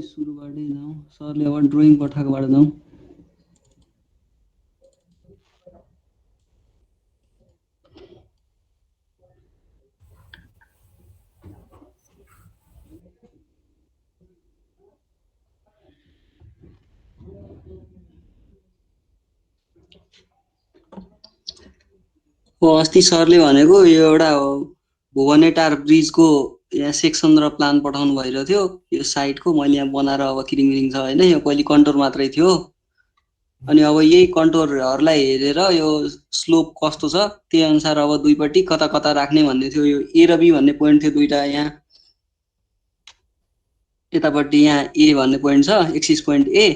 सुरुबाटै जाउँ सरले अब ड्रइङ पठाएकोबाट जाउँ अस्ति सरले भनेको यो एउटा भुवनेटार ब्रिजको यहाँ सेक्सन र प्लान पठाउनु भइरहेको थियो यो साइटको मैले यहाँ बनाएर अब किरिङ छ होइन यो पहिले कन्टोर मात्रै थियो अनि अब यही कन्टोरहरूलाई हेरेर यो स्लोप कस्तो छ त्यही अनुसार अब दुईपट्टि कता कता राख्ने भन्ने थियो यो ए र बी भन्ने पोइन्ट थियो दुईटा यहाँ यतापट्टि यहाँ ए भन्ने पोइन्ट छ एक्सिस पोइन्ट ए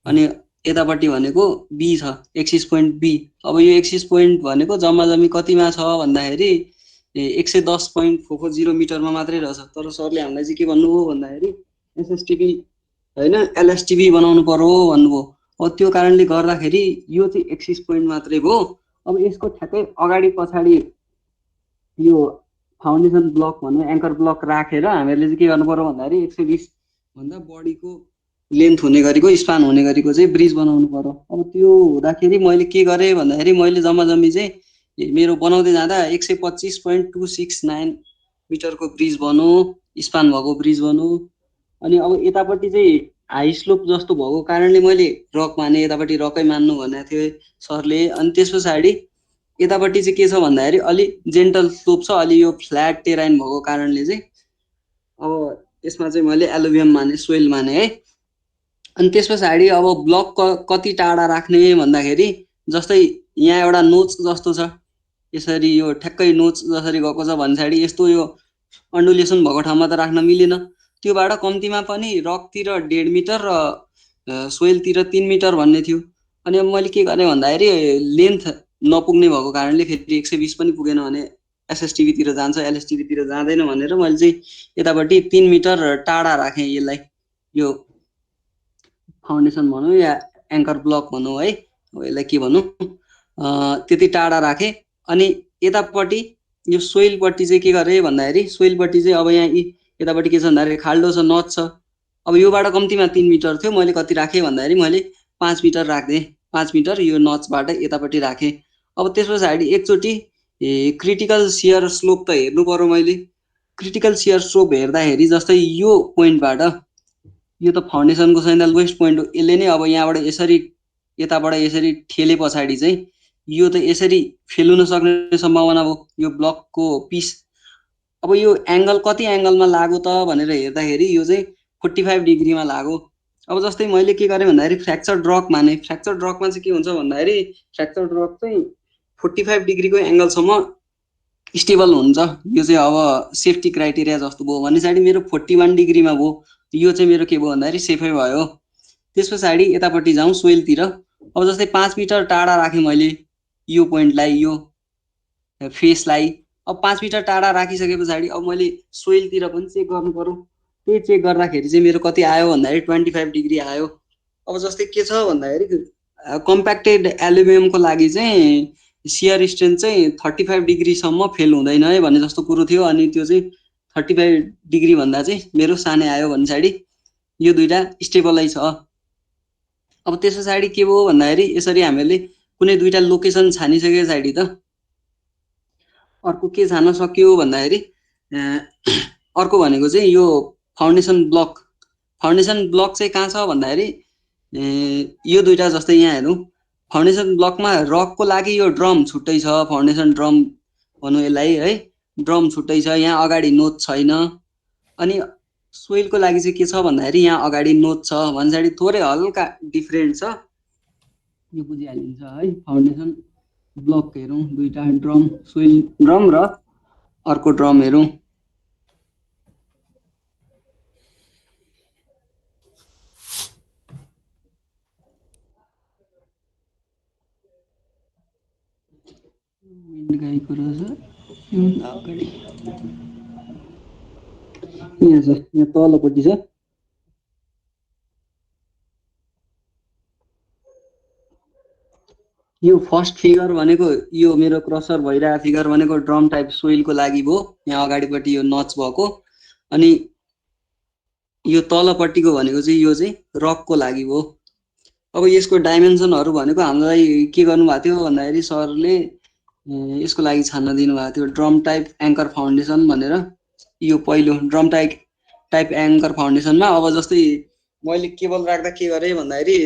अनि यतापट्टि भनेको बी छ एक्सिस पोइन्ट बी अब यो एक्सिस पोइन्ट भनेको जम्मा जम्मी कतिमा छ भन्दाखेरि 110.440 मिटरमा मात्रै रहेछ तर सरले हामीलाई चाहिँ के भन्नुभयो भन्दाखेरि एसएसटिबी होइन एलएसटिबी बनाउनु पर्यो भन्नुभयो अब त्यो कारणले गर्दाखेरि यो चाहिँ एक्सिस पोइन्ट मात्रै भयो अब यसको ठ्याक्कै अगाडि पछाडि यो फाउन्डेसन ब्लक भन्नु एङ्कर ब्लक राखेर हामीहरूले चाहिँ के गर्नु पर्यो भन्दाखेरि 120 भन्दा बढीको लेन्थ हुने गरेको स्पान हुने गरेको चाहिँ ब्रिज बनाउनु पर्यो अब त्यो हुँदाखेरि मैले के गरेँ भन्दाखेरि मैले जम्मा जम्मी चाहिँ मेरो बनाउँदै जाँदा 125.269 मिटरको ब्रिज बनौ स्पान भएको ब्रिज बनौ अनि अब यतापट्टि चाहिँ हाई स्लोप जस्तो भएको कारणले मैले रक माने यतापट्टि रकै मान्नु भनेको थियो सरले अनि त्यस पछाडि यतापट्टि चाहिँ के छ भन्दाखेरि अलि जेन्टल स्लोप छ अलि यो फ्ल्याट टेराइन भएको कारणले चाहिँ अब यसमा चाहिँ मैले एलुभियम माने सोइल माने है अनि त्यस पछाडि अब ब्लक कति टाढा राख्ने भन्दाखेरि जस्तै यहाँ एउटा नोच जस्तो छ यसरी यो ठ्याक्कै नोच जसरी गएको छ भन्साडी यस्तो यो अन्डुलेसन भएको ठाउँमा त राख्न मिलेन त्योबाट कम्तीमा पनि रकतिर 1.5 मिटर र सोइलतिर 3 मिटर भन्ने थियो अनि अब मैले के गरेँ भन्दाखेरि लेन्थ नपुग्ने भएको कारणले फेरि 120 पनि पुगेन भने एसएसटिबीतिर जान्छ एलएसटिबीतिर जाँदैन भनेर मैले चाहिँ यतापट्टि 3 मिटर टाढा राखेँ यसलाई यो फाउन्डेसन भनौँ या एङ्कर ब्लक भनौँ है यसलाई के भनौँ त्यति टाढा राखेँ अनि यतापट्टि यो सोइलपट्टि चाहिँ के गरेँ भन्दाखेरि सोइलपट्टि चाहिँ अब यहाँ यतापट्टि के छ भन्दाखेरि खाल्डो छ नच छ अब योबाट कम्तीमा 3 मिटर थियो मैले कति राखेँ भन्दाखेरि मैले 5 मिटर राख्दिएँ 5 मिटर यो नचबाट यतापट्टि राखेँ अब त्यस पछाडि एकचोटि क्रिटिकल सियर स्लोप त हेर्नु पर्यो मैले क्रिटिकल सियर स्लोप हेर्दाखेरि जस्तै यो पोइन्टबाट यो त फाउन्डेसनको सैँदाल वेस्ट पोइन्ट हो यसले नै अब यहाँबाट यसरी यताबाट यसरी ठेले पछाडि चाहिँ यो त यसरी फेल्न सक्ने सम्भावना भयो यो ब्लकको पिस अब यो एङ्गल कति एङ्गलमा लाग्यो त भनेर हेर्दाखेरि यो चाहिँ 45 डिग्रीमा लाग्यो अब जस्तै मैले के गरेँ भन्दाखेरि फ्र्याक्चर ड्रक माने फ्र्याक्चर ड्रकमा चाहिँ के हुन्छ भन्दाखेरि फ्र्याक्चर ड्रक चाहिँ 45 डिग्रीको एङ्गलसम्म स्टेबल हुन्छ यो चाहिँ अब सेफ्टी क्राइटेरिया जस्तो भयो भने चाहिँ मेरो 41 डिग्रीमा भयो यो चाहिँ मेरो के भयो भन्दाखेरि सेफै भयो त्यस पछाडि यतापट्टि जाउँ सोइलतिर अब जस्तै 5 मिटर टाढा राखेँ मैले यो पोइन्टलाई यो फेसलाई अब 5 मिटर टाढा राखिसके पछाडि अब मैले सोइलतिर पनि चेक गर्नु पर्यो त्यही चेक गर्दाखेरि चाहिँ मेरो कति आयो भन्दाखेरि 25 डिग्री आयो अब जस्तै के छ भन्दाखेरि कम्प्याक्टेड एल्युमिनियमको लागि चाहिँ सियर स्ट्रेन्थ चाहिँ 35 डिग्रीसम्म फेल हुँदैन है भन्ने जस्तो कुरो थियो अनि त्यो चाहिँ 35 डिग्री भन्दा चाहिँ मेरो सानै आयो भन्साडी यो दुईटा स्टेबलै छ अब त्यस पछाडि के भयो भन्दाखेरि यसरी हामीले कुनै दुईटा लोकेसन छानिसके पछाडि त अर्को के छान्न सक्यो भन्दाखेरि अर्को भनेको चाहिँ यो फाउन्डेसन ब्लक चाहिँ कहाँ छ भन्दाखेरि यो दुईटा जस्तै यहाँ हेरौँ फाउन्डेसन ब्लकमा रकको लागि यो ड्रम छुट्टै छ फाउन्डेसन ड्रम भनौँ यसलाई है ड्रम छुट्टै छ यहाँ अगाडि नोच छैन अनि सोइलको लागि चाहिँ के छ भन्दाखेरि यहाँ अगाडि नोच छ भन्साडी थोरै हल्का डिफरेन्ट छ यो बुझिहालिन्छ है फाउन्डेसन ब्लक हेरौँ दुईटा ड्रम सोइल ड्रम र अर्को ड्रम हेरौँ विन्ड गाईको रहेछ योभन्दा अगाडि यहाँ छ यहाँ तलपट्टि छ यो फर्स्ट फिगर भनेको यो मेरो क्रसर भइरहेको फिगर भनेको ड्रम टाइप सोइलको लागि भयो यहाँ अगाडिपट्टि यो नच भएको अनि यो तलपट्टिको भनेको चाहिँ यो चाहिँ रकको लागि हो। अब यसको डाइमेन्सनहरू भनेको हामीलाई के गर्नुभएको थियो भन्दाखेरि सरले यसको लागि छान्न दिनुभएको थियो ड्रम टाइप एङ्कर फाउन्डेसन भनेर। यो पहिलो ड्रम टाइप एङ्कर फाउन्डेसनमा अब जस्तै मैले केबल राख्दा के गरेँ भन्दाखेरि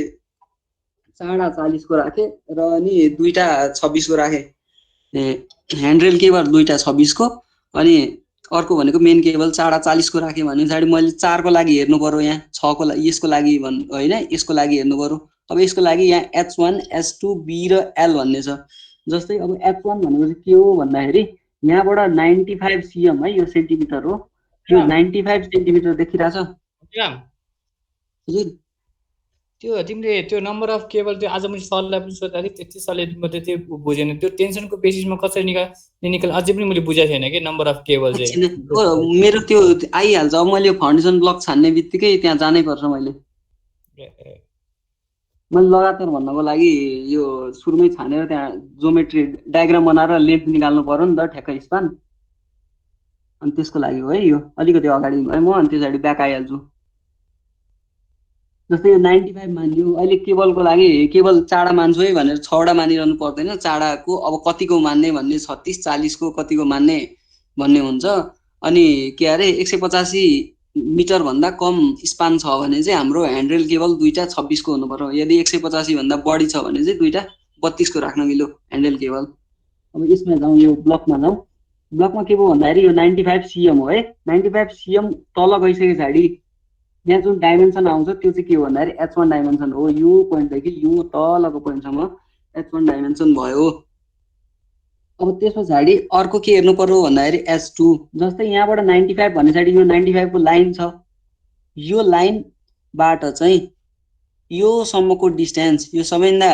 चाडा 40 को राखेँ र अनि दुईटा 26 को राखेँ। ह्यान्डरेल केबल दुईटा 26 को अनि अर्को भनेको मेन केबल चाडा 40 को राखेँ भने पछाडि मैले 4 को लागि हेर्नु पर्यो, यहाँ 6 को लागि यसको लागि होइन यसको लागि हेर्नु पर्यो। अब यसको लागि यहाँ H1 H2 B र L भन्ने छ। जस्तै अब H1 भनेको चाहिँ के हो भन्दाखेरि यहाँबाट 95 cm है, यो सेन्टिमिटर हो, यो 95 सेन्टिमिटर देखिरहेछ हजुर। त्यो तिमीले त्यो नम्बर अफ केबल त्यो आज मैले सरलाई पनि सोध्दा थिएँ, त्यति सरले मात्रै त्यो बुझेन। त्यो टेन्सनको बेसिसमा कसरी निकाल अझै पनि मैले बुझाएको छैन कि नम्बर अफ केबल चाहिँ। मेरो त्यो आइहाल्छ। अब मैले फाउन्डेसन ब्लक छान्ने बित्तिकै त्यहाँ जानै पर्छ। मैले लगातार भन्नको लागि यो सुरुमै छानेर त्यहाँ जोमेट्री डायग्राम बनाएर लेन्थ निकाल्नु पर्यो नि त, ठ्याक्कै स्पान। अनि त्यसको लागि हो है यो। अलिकति अगाडि है म, अनि त्यसपछि ब्याक आइहाल्छु। जस्तै यो 95 मान्यो। अहिले केबलको लागि केबल चाडा मान्छु है भनेर 6वटा मानिरहनु पर्दैन। चाडाको अब कतिको मान्ने भन्ने 36 40 को कतिको मान्ने भन्ने हुन्छ। अनि के अरे 185 मिटर भन्दा कम स्पान छ भने चाहिँ हाम्रो ह्यान्डरेल केबल दुईटा 26 को हुनु पर्यो। यदि 185 भन्दा बढी छ भने चाहिँ दुईटा 32 को राख्न मिल्यो ह्यान्डरेल केबल। अब यसमा जाउँ, यो ब्लकमा जाउँ। ब्लकमा के भयो भन्दाखेरि यो 95 cm हो है। 95 cm तल गइसके पछाडि यहाँ जुन डाइमेन्सन आउँछ त्यो चाहिँ के हो भन्दाखेरि H1 डाइमेन्सन हो। यो पोइन्टदेखि यो तलको पोइन्टसम्म H1 डाइमेन्सन भयो। अब त्यस पछाडि अर्को के हेर्नु पर्यो भन्दाखेरि H2। जस्तै यहाँबाट 95 भने पछाडि यो 95 को लाइन छ। यो लाइनबाट चाहिँ यो सम्मको डिस्टेन्स, यो सबैभन्दा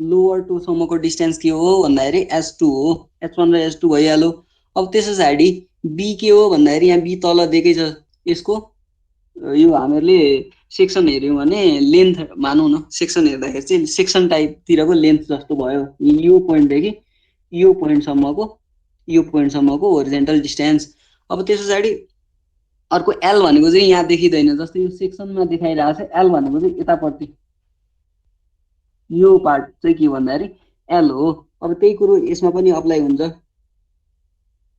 लोवर टोसम्मको डिस्टेन्स के हो भन्दाखेरि H2 हो। H1 र H2 भइहाल्यो। अब त्यस पछाडि B के हो भन्दाखेरि यहाँ B तल दिएकै छ। यसको यो हामीहरूले सेक्सन हेऱ्यौँ भने लेन्थ मानौँ न, सेक्सन हेर्दाखेरि चाहिँ सेक्सन टाइपतिरको लेन्थ जस्तो भयो। यो पोइन्टदेखि यो पोइन्टसम्मको होरिजेन्टल डिस्टेन्स। अब त्यस पछाडि अर्को L भनेको चाहिँ यहाँ देखिँदैन। जस्तै यो सेक्सनमा देखाइरहेको छ, L भनेको चाहिँ यतापट्टि यो पार्ट चाहिँ के भन्दाखेरि L हो। अब त्यही कुरो यसमा पनि अप्लाई हुन्छ।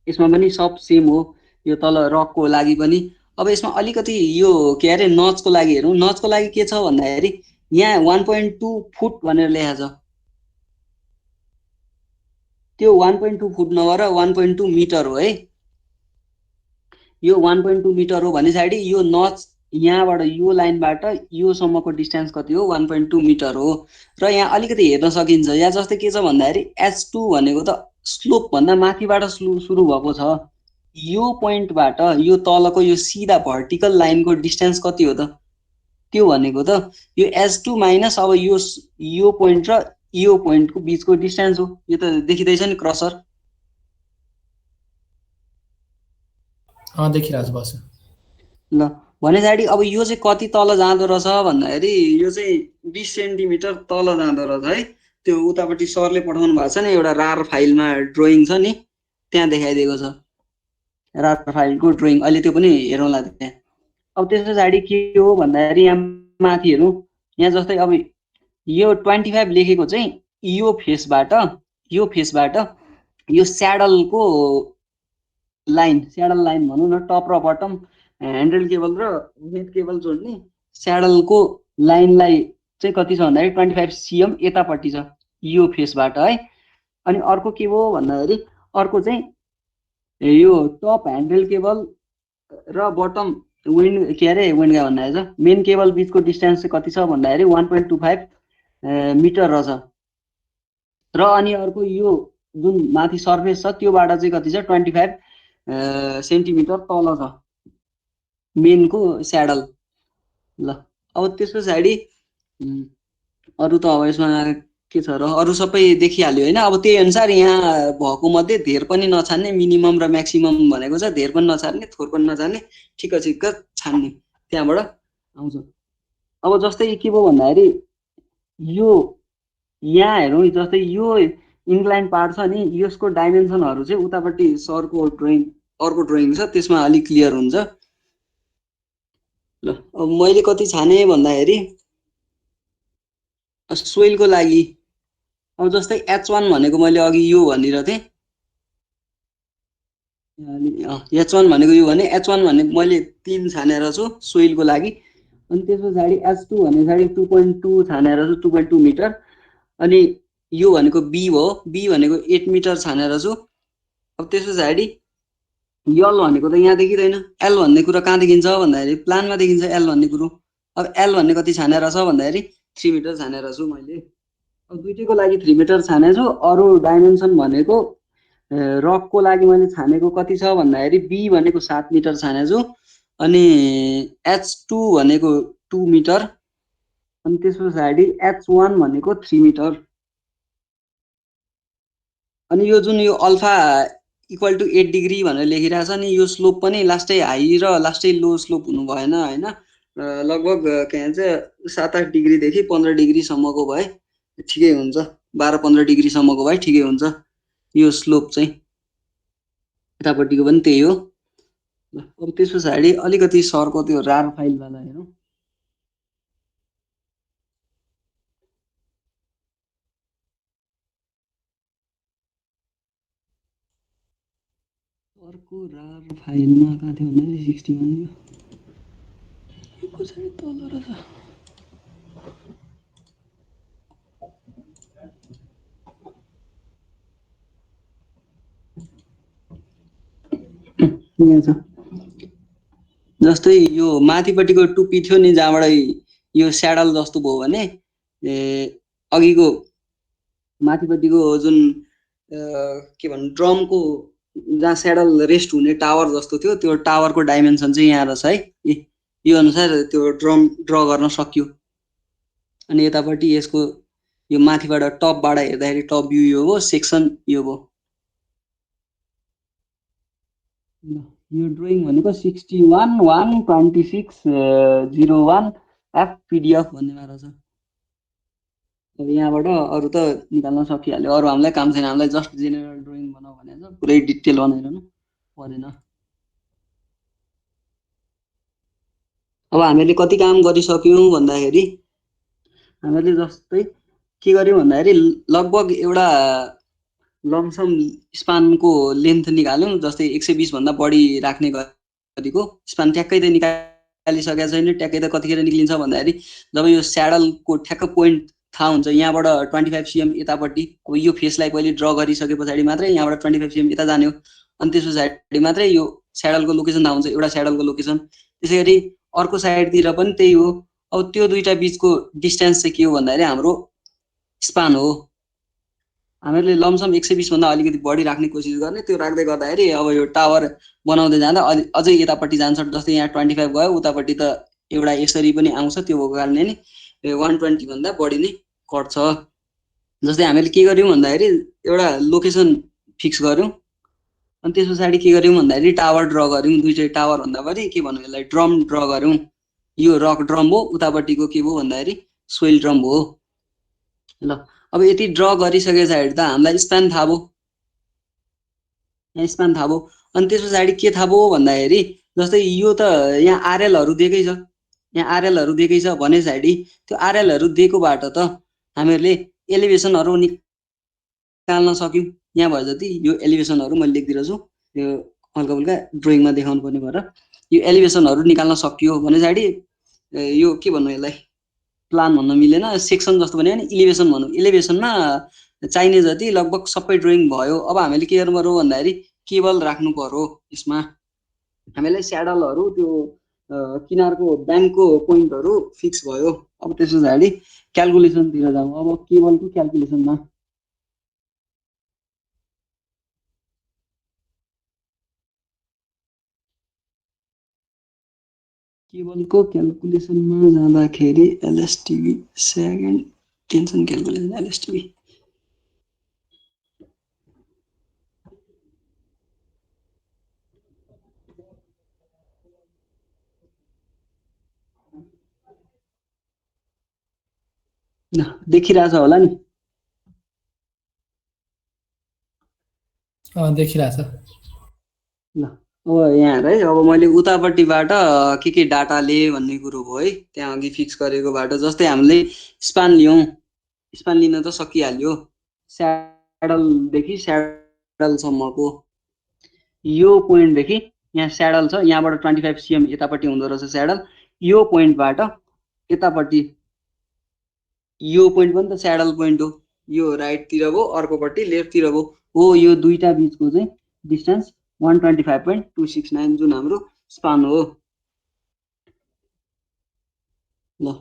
यसमा पनि सब सेम हो, यो तल रकको लागि पनि। अब यसमा अलिकति यो के अरे नचको लागि हेरौँ। नचको लागि के छ भन्दाखेरि यहाँ 1.2 फुट भनेर लेखेको छ। त्यो 1.2 फुट नभएर 1.2 मिटर हो है। यो 1.2 मिटर हो भने पछाडि यो नच यहाँबाट यो लाइनबाट योसम्मको डिस्टेन्स कति हो 1.2 मिटर हो। र यहाँ अलिकति हेर्न सकिन्छ। यहाँ जस्तै के छ भन्दाखेरि H2 भनेको त स्लोप भन्दा माथिबाट सुरु भएको छ। यो पोइन्टबाट यो तलको यो सिधा भर्टिकल लाइनको डिस्टेन्स कति हो त? त्यो भनेको त यो H2 माइनस अब यो पोइन्ट र यो पोइन्टको बीचको डिस्टेन्स हो। यो त देखिँदैछ नि क्रसर। देखिरहेको छ। ल भने पछाडि अब यो चाहिँ कति तल जाँदो रहेछ भन्दाखेरि यो चाहिँ 20 सेन्टिमिटर तल जाँदो रहेछ है। त्यो उतापट्टि सरले पठाउनु भएको छ नि, एउटा रार फाइलमा ड्रइङ छ नि, त्यहाँ देखाइदिएको छ रार फाइलको ड्रइङ। अहिले त्यो पनि हेरौँला त्यहाँ। अब त्यस पछाडि के हो भन्दाखेरि यहाँ माथि हेरौँ। यहाँ जस्तै अब यो 25 लेखेको चाहिँ यो फेसबाट यो स्याडलको लाइन भनौँ न, टप र बटम ह्यान्डल केबल र नेट केबल जोड्ने स्याडलको लाइनलाई चाहिँ कति छ भन्दाखेरि 25 cm यतापट्टि छ यो फेसबाट है। अनि अर्को के हो भन्दाखेरि अर्को चाहिँ यो टप ह्यान्डल केबल र बटम विन्ड के अरे विन्डका भन्दाखेरि मेन केबल बिचको डिस्टेन्स चाहिँ कति छ भन्दाखेरि 1.25 मिटर रहेछ। र अनि अर्को यो जुन माथि सर्फेस छ त्योबाट चाहिँ कति छ 25 सेन्टिमिटर तल छ मेनको स्याडल। ल अब त्यस पछाडि अरू त अब यसमा के छ र, अरू सबै देखिहाल्यो होइन। अब त्यही अनुसार यहाँ भएको मध्ये धेर पनि नछान्ने, मिनिमम र म्याक्सिमम भनेको छ। धेर पनि नछान्ने, थोर पनि नछान्ने, ठिक्क छान्ने, त्यहाँबाट आउँछ। अब जस्तै के भयो भन्दाखेरि यो यहाँ हेरौँ। जस्तै यो इन्क्लाइन पार्ट छ नि, यसको डाइमेन्सनहरू चाहिँ उतापट्टि सरको ड्रइङ अर्को ड्रइङ छ त्यसमा अलिक क्लियर हुन्छ। ल अब मैले कति छाने भन्दाखेरि सोइलको लागि अब जस्तै H1 भनेको मैले अघि यो भनिरहेको थिएँ H1 भनेको यो भने H1 भने मैले 3 छानेर छु सोइलको लागि अनि त्यस पछाडि H2 भने पछाडि 2.2 छानेर छु 2.2 मिटर अनि यो भनेको B हो B भनेको 8 मिटर छानेर छु अब त्यस पछाडि L भनेको त यहाँ देखिँदैन L भन्ने कुरा कहाँ देखिन्छ भन्दाखेरि प्लानमा देखिन्छ L भन्ने कुरो अब L भन्ने कति छानेर छ भन्दाखेरि 3 मिटर छानेर छु मैले अब दुईटैको लागि 3 मिटर छानेछु अरू डाइमेन्सन भनेको रकको लागि मैले छानेको कति छ भन्दाखेरि बी भनेको 7 मिटर छानेछु अनि H2 भनेको 2 मिटर अनि त्यस पछाडि H1 भनेको 3 मिटर अनि यो जुन यो अल्फा इक्वल टु 8 डिग्री भनेर लेखिरहेछ नि यो स्लोप पनि लास्टै हाई र लास्टै लो स्लोप हुनु भएन होइन लगभग के भन्छ 7-8 डिग्रीदेखि 15 डिग्रीसम्मको भए ठिकै हुन्छ 12-15 डिग्रीसम्मको भए ठिकै हुन्छ यो स्लोप चाहिँ यतापट्टिको पनि त्यही हो अब त्यस पछाडि अलिकति सरको त्यो रार फाइलवाला हेरौँ अर्को रार फाइलमा कहाँ थियो भन्दाखेरि 61 यो पछाडि तल रहेछ यहाँ छ जस्तै यो माथिपट्टिको टुप्पी थियो नि जहाँबाट यो स्याडल जस्तो भयो भने अघिको माथिपट्टिको जुन के भन्नु ड्रमको जहाँ स्याडल रेस्ट हुने टावर जस्तो थियो त्यो टावरको डाइमेन्सन चाहिँ यहाँ रहेछ है यो अनुसार त्यो ड्रम ड्र गर्न सकियो अनि यतापट्टि यसको यो माथिबाट टपबाट हेर्दाखेरि टप भ्यू यो हो सेक्सन यो हो यो ड्रइङ भनेको 61/126/01 एफ पिडिएफ भन्नेमा रहेछ अब यहाँबाट अरू त निकाल्न सकिहाल्यो अरू हामीलाई काम छैन हामीलाई जस्ट जेनेरल ड्रइङ बनाऊ भनेको छ पुरै डिटेल बनाइरहनु परेन अब हामीले कति काम गरिसक्यौँ भन्दाखेरि हामीले जस्तै के गर्यौँ भन्दाखेरि लगभग एउटा लमसम स्पानको लेन्थ निकाल्यौँ जस्तै 120 भन्दा बढी राख्ने गतिको स्पान ट्याक्कै त निकालिसकेको छैन ट्याक्कै त कतिखेर निक्लिन्छ भन्दाखेरि जब यो स्याडलको ठ्याक्क पोइन्ट थाहा हुन्छ यहाँबाट 25 cm यतापट्टि अब यो फेसलाई पहिले ड्र गरिसके पछाडि मात्रै यहाँबाट 25 cm यता जाने हो अनि त्यस पछाडि मात्रै यो स्याडलको लोकेसन थाहा हुन्छ एउटा स्याडलको लोकेसन त्यसै गरी अर्को साइडतिर पनि त्यही हो अब त्यो दुईटा बिचको डिस्टेन्स चाहिँ के हो भन्दाखेरि हाम्रो स्पान हो हामीले लमसम 120 भन्दा अलिकति बढी राख्ने कोसिस गर्ने त्यो राख्दै गर्दाखेरि अब यो टावर बनाउँदै जाँदा अझै यतापट्टि जान्छ जस्तै यहाँ 25 गयो उतापट्टि त एउटा यसरी पनि आउँछ त्यो भएको कारणले नि 120 भन्दा बढी नै कट्छ जस्तै हामीले के गर्यौँ भन्दाखेरि एउटा लोकेसन फिक्स गर्यौँ अनि त्यस पछाडि के गर्यौँ भन्दाखेरि टावर ड्र गर्यौँ दुईटै टावर भन्दा पनि के भन्नु यसलाई ड्रम ड्र गर्यौँ यो रक ड्रम हो उतापट्टिको के हो भन्दाखेरि सोइल ड्रम हो ल अब यति ड्र गरिसके पछाडि त हामीलाई स्प्यान थाहा भयो यहाँ स्प्यान थाहा भयो अनि त्यस पछाडि के थाहा भयो भन्दाखेरि जस्तै यो त यहाँ आरएलहरू दिएकै छ यहाँ आरएलहरू दिएकै छ भने पछाडि त्यो आरएलहरू दिएकोबाट त हामीहरूले एलिभेसनहरू निकाल्न सक्यौँ यहाँ भयो जति यो एलिभेसनहरू मैले लेखिदिरहेको छु यो हल्का फुल्का ड्रइङमा देखाउनु पर्ने भएर यो एलिभेसनहरू निकाल्न सकियो भने पछाडि यो के भन्नु यसलाई प्लान भन्न मिलेन सेक्सन जस्तो भने इलिभेसन भनौँ इलिभेसनमा चाहिने जति लगभग सबै ड्रइङ भयो अब हामीले के गर्नु पर्यो भन्दाखेरि केबल राख्नु पर्यो यसमा हामीलाई स्याडलहरू त्यो किनारको ब्याङ्कको पोइन्टहरू फिक्स भयो अब त्यस पछाडि क्यालकुलेसनतिर जाउँ अब केबलको क्यालकुलेसनमा केबलको क्यालकुलेसनमा जाँदाखेरि एलएसटिबी सेकेन्ड टेन्सन क्यालकुलेसन एलएसटिबी देखिरहेछ होला नि देखिरहेछ ल अब यहाँ हेर है, अब मैले उतापट्टिबाट के डाटा लिएँ भन्ने कुरो भयो है, त्यहाँ अघि फिक्स गरेकोबाट। जस्तै हामीले स्पान लियौँ, स्पान लिन त सकिहाल्यो, स्याडलदेखि स्याडलसम्मको यो पोइन्टदेखि यहाँ स्याडल छ, यहाँबाट 25 cm यतापट्टि हुँदो रहेछ स्याडल। यो पोइन्टबाट यतापट्टि यो पोइन्ट पनि त स्याडल पोइन्ट हो, यो राइटतिर भयो, अर्कोपट्टि लेफ्टतिर भयो। हो, यो दुईटा बिचको चाहिँ डिस्टेन्स 125.269 जुन हाम्रो स्पान हो। ल,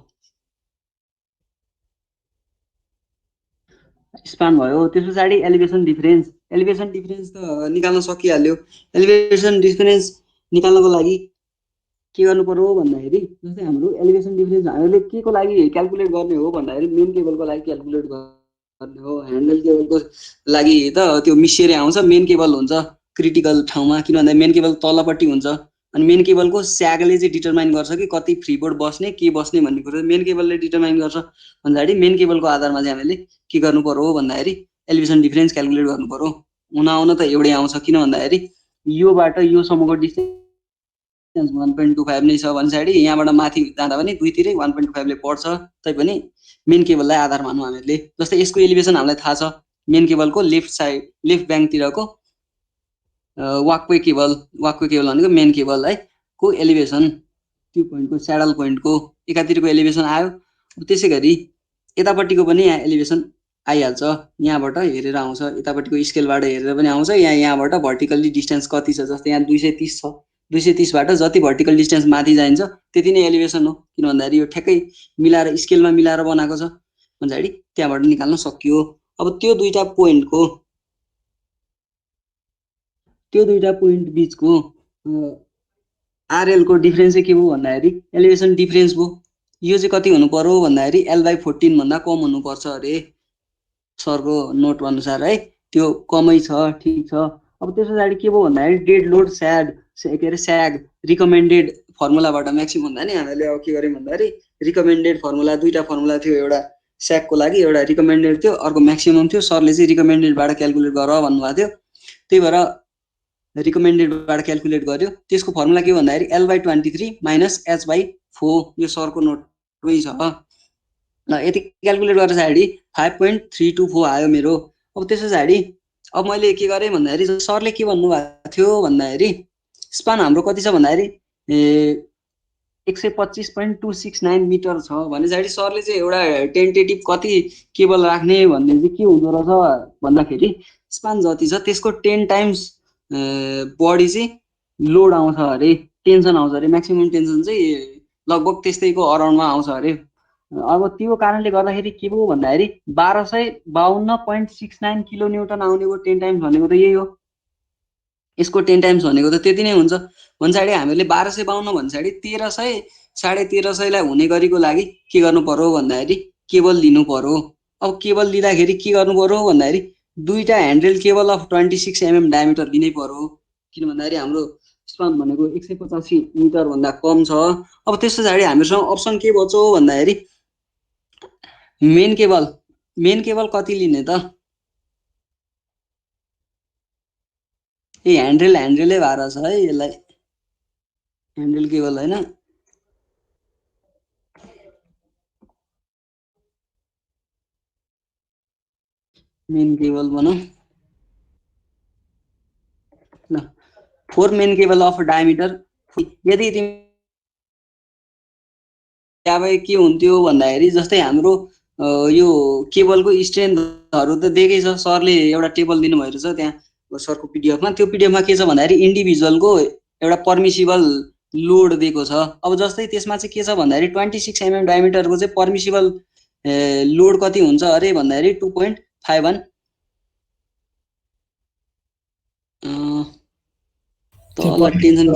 स्पान भयो। त्यस पछाडि एलिभेसन डिफरेन्स त निकाल्न सकिहाल्यो। एलिभेसन डिफरेन्स निकाल्नको लागि के गर्नु पर्यो भन्दाखेरि, जस्तै हाम्रो एलिभेसन डिफरेन्स हामीले के को लागि क्यालकुलेट गर्ने हो भन्दाखेरि मेन केबलको लागि क्यालकुलेट गर्ने हो। ह्यान्डल केबलको लागि त त्यो मिसिएरै आउँछ, मेन केबल हुन्छ क्रिटिकल ठाउँमा, किन भन्दा मेन केबल तलपट्टि हुन्छ। अनि मेन केबलको स्यागले चाहिँ डिटरमाइन गर्छ कि कति फ्रीबोर्ड बस्ने के बस्ने भन्ने कुरो मेन केबलले डिटरमाइन गर्छ। भन्दाखेरि मेन केबलको आधारमा चाहिँ हामीले के गर्नु पर्यो भन्दाखेरि एलिभेसन डिफरेन्स क्यालकुलेट गर्नु पर्यो। हुन आउन त एउटै आउँछ, किन भन्दाखेरि योबाट योसम्मको डिस्टेन्स 1.25 नै छ भने पछाडि यहाँबाट माथि जाँदा पनि दुईतिरै 1.25ले पर्छ। तैपनि मेन केबललाई आधार मानौँ हामीले। जस्तै यसको एलिभेसन हामीलाई थाहा छ, मेन केबलको लेफ्ट ब्याङ्कतिरको वाकवे केबल भनेको मेन केबल है को एलिभेसन, त्यो पोइन्टको स्याडल पोइन्टको एकातिरको एलिभेसन आयो। त्यसै गरी यतापट्टिको पनि यहाँ एलिभेसन आइहाल्छ, यहाँबाट हेरेर आउँछ, यतापट्टिको स्केलबाट हेरेर पनि आउँछ। यहाँबाट भर्टिकल्ली डिस्टेन्स कति छ, जस्तै यहाँ 230 छ, 230बाट जति भर्टिकल डिस्टेन्स माथि जाइन्छ त्यति नै एलिभेसन हो, किन भन्दाखेरि यो ठ्याक्कै मिलाएर स्केलमा मिलाएर बनाएको छ। भन्दाखेरि त्यहाँबाट निकाल्न सकियो। अब त्यो दुईटा पोइन्ट बिचको आरएलको डिफरेन्स चाहिँ के भयो भन्दाखेरि एलिभेसन डिफरेन्स भयो। यो चाहिँ कति हुनु पर्यो भन्दाखेरि L/14 भन्दा कम हुनुपर्छ अरे सरको नोट अनुसार है, त्यो कमै छ, ठिक छ। अब त्यस पछाडि के भयो भन्दाखेरि डेड लोड स्याग रिकमेन्डेड फर्मुलाबाट म्याक्सिमम भन्दा नि हामीले अब के गर्यौँ भन्दाखेरि रिकमेन्डेड फर्मुला, दुईटा फर्मुला थियो, एउटा स्यागको लागि एउटा रिकमेन्डेड थियो, अर्को म्याक्सिमम थियो। सरले चाहिँ रिकमेन्डेडबाट क्यालकुलेट गर भन्नुभएको थियो, त्यही भएर रिकमेन्डेडबाट क्यालकुलेट गर्यो। त्यसको फर्मुला के भन्दाखेरि L/23 माइनस H/4, यो सरको नोटमै छ। ल, यति क्यालकुलेट गरेर पछाडि 5.324 आयो मेरो। अब त्यस पछाडि अब मैले के गरेँ भन्दाखेरि सरले के भन्नुभएको थियो भन्दाखेरि स्पान हाम्रो कति छ भन्दाखेरि 125.269 मिटर छ भने पछाडि सरले चाहिँ एउटा टेन्टेटिभ कति केबल राख्ने भन्ने चाहिँ के हुँदो रहेछ भन्दाखेरि स्पान जति छ त्यसको 10 टाइम्स बढी चाहिँ लोड आउँछ अरे, टेन्सन आउँछ अरे। म्याक्सिमम टेन्सन चाहिँ लगभग त्यस्तैको अराउन्डमा आउँछ अरे। अब त्यो कारणले गर्दाखेरि के भयो भन्दाखेरि 1252.69 किलोन्युटन आउनेको 10 टाइम्स भनेको त यही हो, यसको 10 टाइम्स भनेको त त्यति नै हुन्छ। भन्साडी हामीले 1252 भन्साडी 1300 1350लाई हुने गरीको लागि के गर्नु पर्यो भन्दाखेरि केबल लिनु पर्यो। अब केबल लिँदाखेरि के गर्नु पर्यो भन्दाखेरि दुईटा handle cable of 26 mm diameter लिनै पर्यो, किन भन्दाखेरि हाम्रो स्पान भनेको 185 मिटर भन्दा कम छ। अब त्यस पछाडि हामीसँग अप्सन के बच्यो भन्दाखेरि मेन केबल कति लिने त, ह्यान्डलै भार छ है, यसलाई ह्यान्डल केबल होइन। मेन केबल बनाऊ ल, 4 मेन केबल अफ डायमिटर। यदि तिमी अब के हुन्थ्यो भन्दाखेरि जस्तै हाम्रो यो केबलको स्ट्रेन्थहरू त देखेकै छ, सरले एउटा टेबल दिनुभएको छ त्यहाँ सरको पिडिएफमा। त्यो पिडिएफमा के छ भन्दाखेरि इन्डिभिजुअलको एउटा पर्मिसिबल लोड दिएको छ। अब जस्तै त्यसमा चाहिँ के छ भन्दाखेरि 26 mm डायमिटरको चाहिँ पर्मिसिबल लोड कति हुन्छ अरे भन्दाखेरि 2.51 तल टेन्सन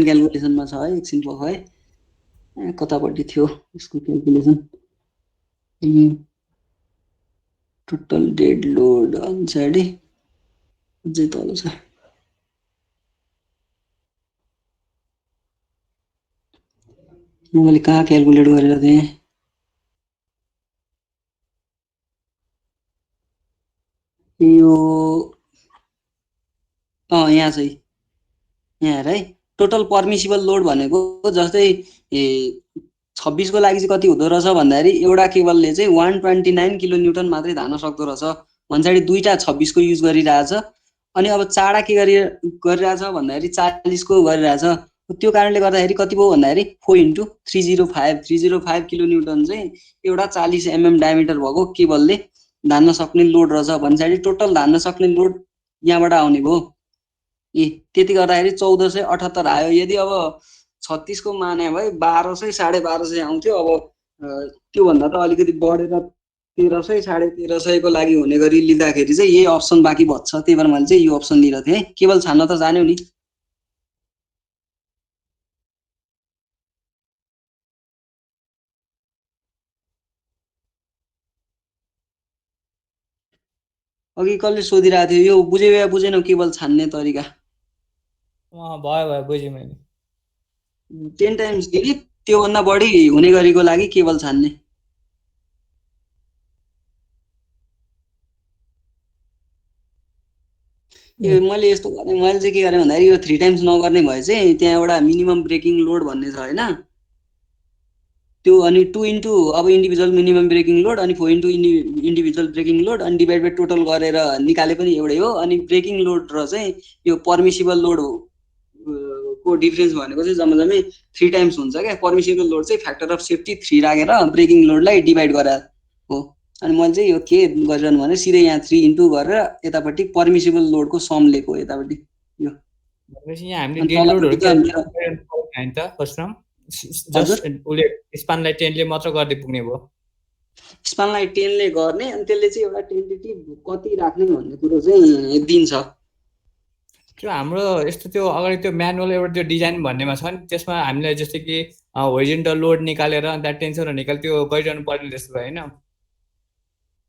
क्यालकुलेसनमा छ है, एकछिन पख है, कतापट्टि थियो यसको क्यालकुलेसन। टोटल डेड लोड अनुसारले अझै तल छ, मैले कहाँ क्यालकुलेट गरेर थिएँ, यो यहाँ चाहिँ यहाँ हेर है, टोटल पर्मिसिबल लोड भनेको जस्तै 26 को लागि चाहिँ कति हुँदो रहेछ भन्दाखेरि एउटा केबलले चाहिँ 129 किलो न्युटन मात्रै धान्न सक्दो रहेछ। भन्छाडि दुईटा 26 को युज गरिरहेछ, अनि अब चारवटा के गरिरहेछ भन्दाखेरि 40 को गरिरहेछ। त्यो कारणले गर्दाखेरि कति भयो भन्दाखेरि 4 × 305 किलो न्युटन चाहिँ एउटा 40 mm डायमिटर भएको केबलले धान्न सक्ने लोड रहेछ। भन्छाडि टोटल धान्न सक्ने लोड यहाँबाट आउने भयो। त्यति गर्दाखेरि 1478 आयो। यदि अब 36 को माने भए 1200 1250 आउँथ्यो। अब त्योभन्दा त अलिकति बढेर 1300 1350 को लागि हुने गरी लिँदाखेरि चाहिँ यही अप्सन बाँकी बच्छ। त्यही भएर मैले चाहिँ यो अप्सन लिएको थिएँ। केबल छान्न त जान्यौ नि। अघि कसले सोधिरहेको थियो यो बुझ्यौ या बुझेनौ केबल छान्ने तरिका? भयो भयो बुझेँ मैले। 10 टाइम्स कि त्योभन्दा बढी हुने गरीको लागि केबल छान्ने। यो मैले यस्तो गरेँ, मैले चाहिँ के गरेँ भन्दाखेरि यो 3 टाइम्स नगर्ने भए चाहिँ त्यहाँ एउटा मिनिमम ब्रेकिङ लोड भन्ने छ होइन, त्यो अनि 2 × अब इन्डिभिजुअल मिनिमम ब्रेकिङ लोड अनि 4 × इन्डिभिजुअल ब्रेकिङ लोड अनि डिभाइड बाई टोटल गरेर निकाले पनि एउटै हो। अनि ब्रेकिङ लोड र चाहिँ यो पर्मिसिबल लोड को डिफरेन्स भनेको चाहिँ जम्मै 3 टाइम्स हुन्छ क्या। पर्मिसिबल लोड चाहिँ फ्याक्टर अफ सेफ्टी 3 राखेर ब्रेकिङ लोडलाई डिभाइड गरेर हो। अनि मैले चाहिँ यो के गरिरहनु भने सिधै यहाँ 3 × गरेर यतापट्टि पर्मिसिबल लोडको सम लिएको यतापट्टि यो। भनेपछि यहाँ हामीले अनि डेड लोडहरू तलपट्टि त त फर्स्टमा हजुर जस्ट उसले स्पानलाई 10 ले मात्र गर्दै पुग्ने भयो। स्पानलाई 10 ले गर्ने अनि त्यसले चाहिँ एउटा टेन्टेटिभ कति राख्ने भन्ने कुरो चाहिँ दिन्छ। त्यो हाम्रो यस्तो त्यो अगाडि त्यो म्यानुअल एउटा त्यो डिजाइन भन्नेमा छ नि, त्यसमा हामीलाई जस्तै कि होरिजेन्टल लोड निकालेर अन्त टेन्सनहरू निकाल त्यो गरिरहनु पर्ने जस्तो भयो होइन।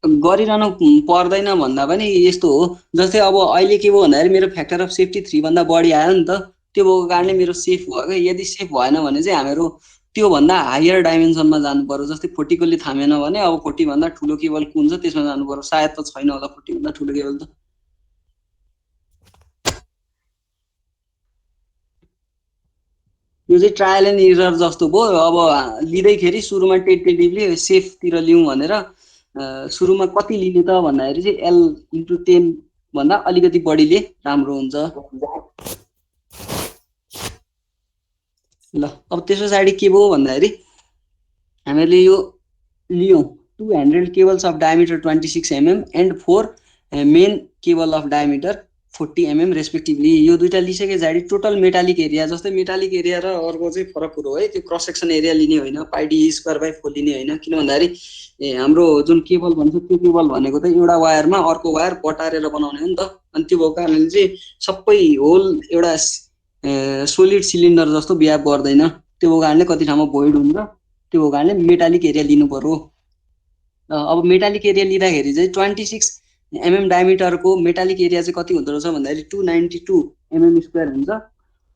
गरिरहनु पर्दैन भन्दा पनि यस्तो हो, जस्तै अब अहिले के भयो भन्दाखेरि मेरो फ्याक्टर अफ सेफ्टी 3 भन्दा बढी आयो नि त। त्यो भएको कारणले मेरो सेफ भयो क्या। यदि सेफ भएन भने चाहिँ हामीहरू त्योभन्दा हायर डाइमेन्सनमा जानु पर्यो। जस्तै 40 कोले थामेन भने अब 40 भन्दा ठुलो केबल कुन छ त्यसमा जानु पर्यो। सायद त छैन होला 40 भन्दा ठुलो केबल त। यो चाहिँ ट्रायल एन्ड एरर जस्तो भयो। अब लिँदैखेरि सुरुमा टेन्टेटिभली सेफतिर लिउँ भनेर सुरुमा कति लिने त भन्दाखेरि चाहिँ L × 10 भन्दा अलिकति बढीले राम्रो हुन्छ। ल अब त्यस पछाडि के भयो भन्दाखेरि हामीले यो लियौँ 2 handled cables of diameter 26 mm and 4 main cable of diameter 40 mm respectively. यो दुईटा लिइसके पछाडि टोटल मेटालिक एरिया, जस्तै मेटालिक एरिया र अर्को चाहिँ फरक कुरो है, त्यो क्रस सेक्सन एरिया लिने होइन, πd²/4 लिने होइन। किन भन्दाखेरि हाम्रो जुन केबल भन्छ त्यो केबल भनेको त एउटा वायरमा अर्को वायर बटारेर बनाउने हो नि त। अनि त्यो भएको कारणले चाहिँ सबै होल एउटा सोलिड सिलिन्डर जस्तो बिहेभ गर्दैन। त्यो भएको कारणले कति ठाउँमा भोइड हुन्छ। त्यो भएको कारणले मेटालिक एरिया लिनु पर्यो। अब मेटालिक एरिया लिँदाखेरि चाहिँ 26 mm डायमिटरको मेटालिक एरिया चाहिँ कति हुँदो रहेछ भन्दाखेरि 292 mm² हुन्छ।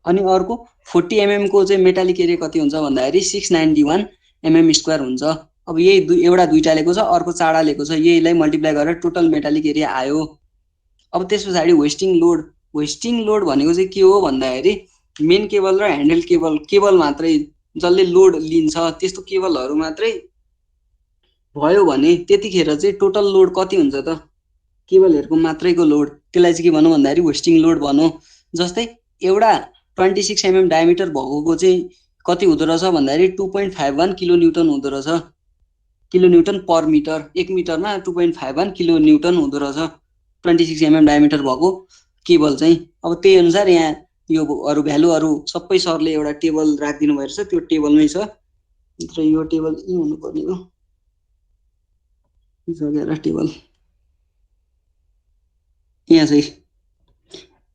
अनि अर्को 40 mm को चाहिँ मेटालिक एरिया कति हुन्छ भन्दाखेरि 691 mm² हुन्छ। अब यही एउटा दुईटा लिएको छ, अर्को चारवटा लिएको छ, यहीलाई मल्टिप्लाई गरेर टोटल मेटालिक एरिया आयो। अब त्यस पछाडि वेस्टिङ लोड भनेको चाहिँ के हो भन्दाखेरि मेन केबल र ह्यान्डल केबल मात्रै जसले लोड लिन्छ त्यस्तो केबलहरू मात्रै भयो भने त्यतिखेर चाहिँ टोटल लोड कति हुन्छ त? केबलहरूको मात्रैको लोड, त्यसलाई चाहिँ के भनौँ भन्दाखेरि वेस्टिङ लोड भनौँ। जस्तै एउटा 26 mm डायमिटर भएको चाहिँ कति हुँदो रहेछ भन्दाखेरि 2.51 किलो न्युटन हुँदो रहेछ। किलो न्युटन पर मिटर, 1 मिटरमा 2.51 किलो न्युटन हुँदो रहेछ 26 mm डायमिटर भएको केबल चाहिँ। अब त्यही अनुसार यहाँ यो अरू भ्यालुहरू सबै सरले एउटा टेबल राखिदिनु भएको छ, त्यो टेबलमै छ। तर यो टेबल यही हुनुपर्ने हो, सकेर टेबल यहाँ चाहिँ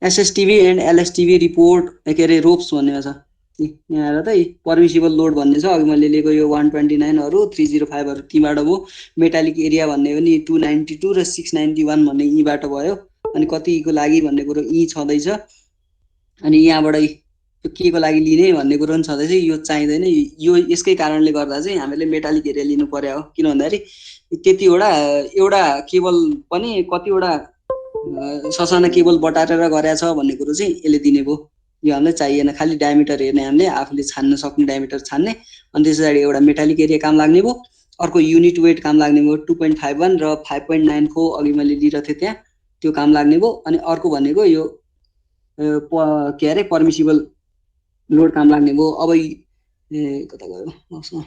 एसएसटिभी एन्ड एलएसटिभी रिपोर्ट के अरे रोप्स भन्नेमा छ। यहाँ आएर त पर्मिसिबल लोड भन्ने छ। अघि मैले लिएको यो 129हरू 305हरू तीबाट भयो। मेटालिक एरिया भन्ने पनि 292 र 691 भन्ने यीबाट भयो। अनि कतिको लागि भन्ने कुरो यी छँदैछ। अनि यहाँबाट यो के को लागि लिने भन्ने कुरो पनि छँदैछ। यो चाहिँदैन। यो यसकै कारणले गर्दा चाहिँ हामीले मेटालिक एरिया लिनु पर्यो हो। किन भन्दाखेरि त्यतिवटा एउटा केबल पनि कतिवटा ससाना केबल बटारेर गरेछ भन्ने कुरो चाहिँ यसले दिने भयो। यो हामीलाई चाहिएन, खालि डायमिटर हेर्ने हामीले, आफूले छान्न सक्ने डायमिटर छान्ने। अनि त्यस पछाडि एउटा मेटालिक एरिया काम लाग्ने भयो, अर्को युनिट वेट काम लाग्ने भयो 2.51 र 5.94 अघि मैले लिइरहेको थिएँ त्यहाँ, त्यो काम लाग्ने भयो। अनि अर्को भनेको यो के अरे पर्मिसिबल लोड काम लाग्ने भयो। अब कता गयो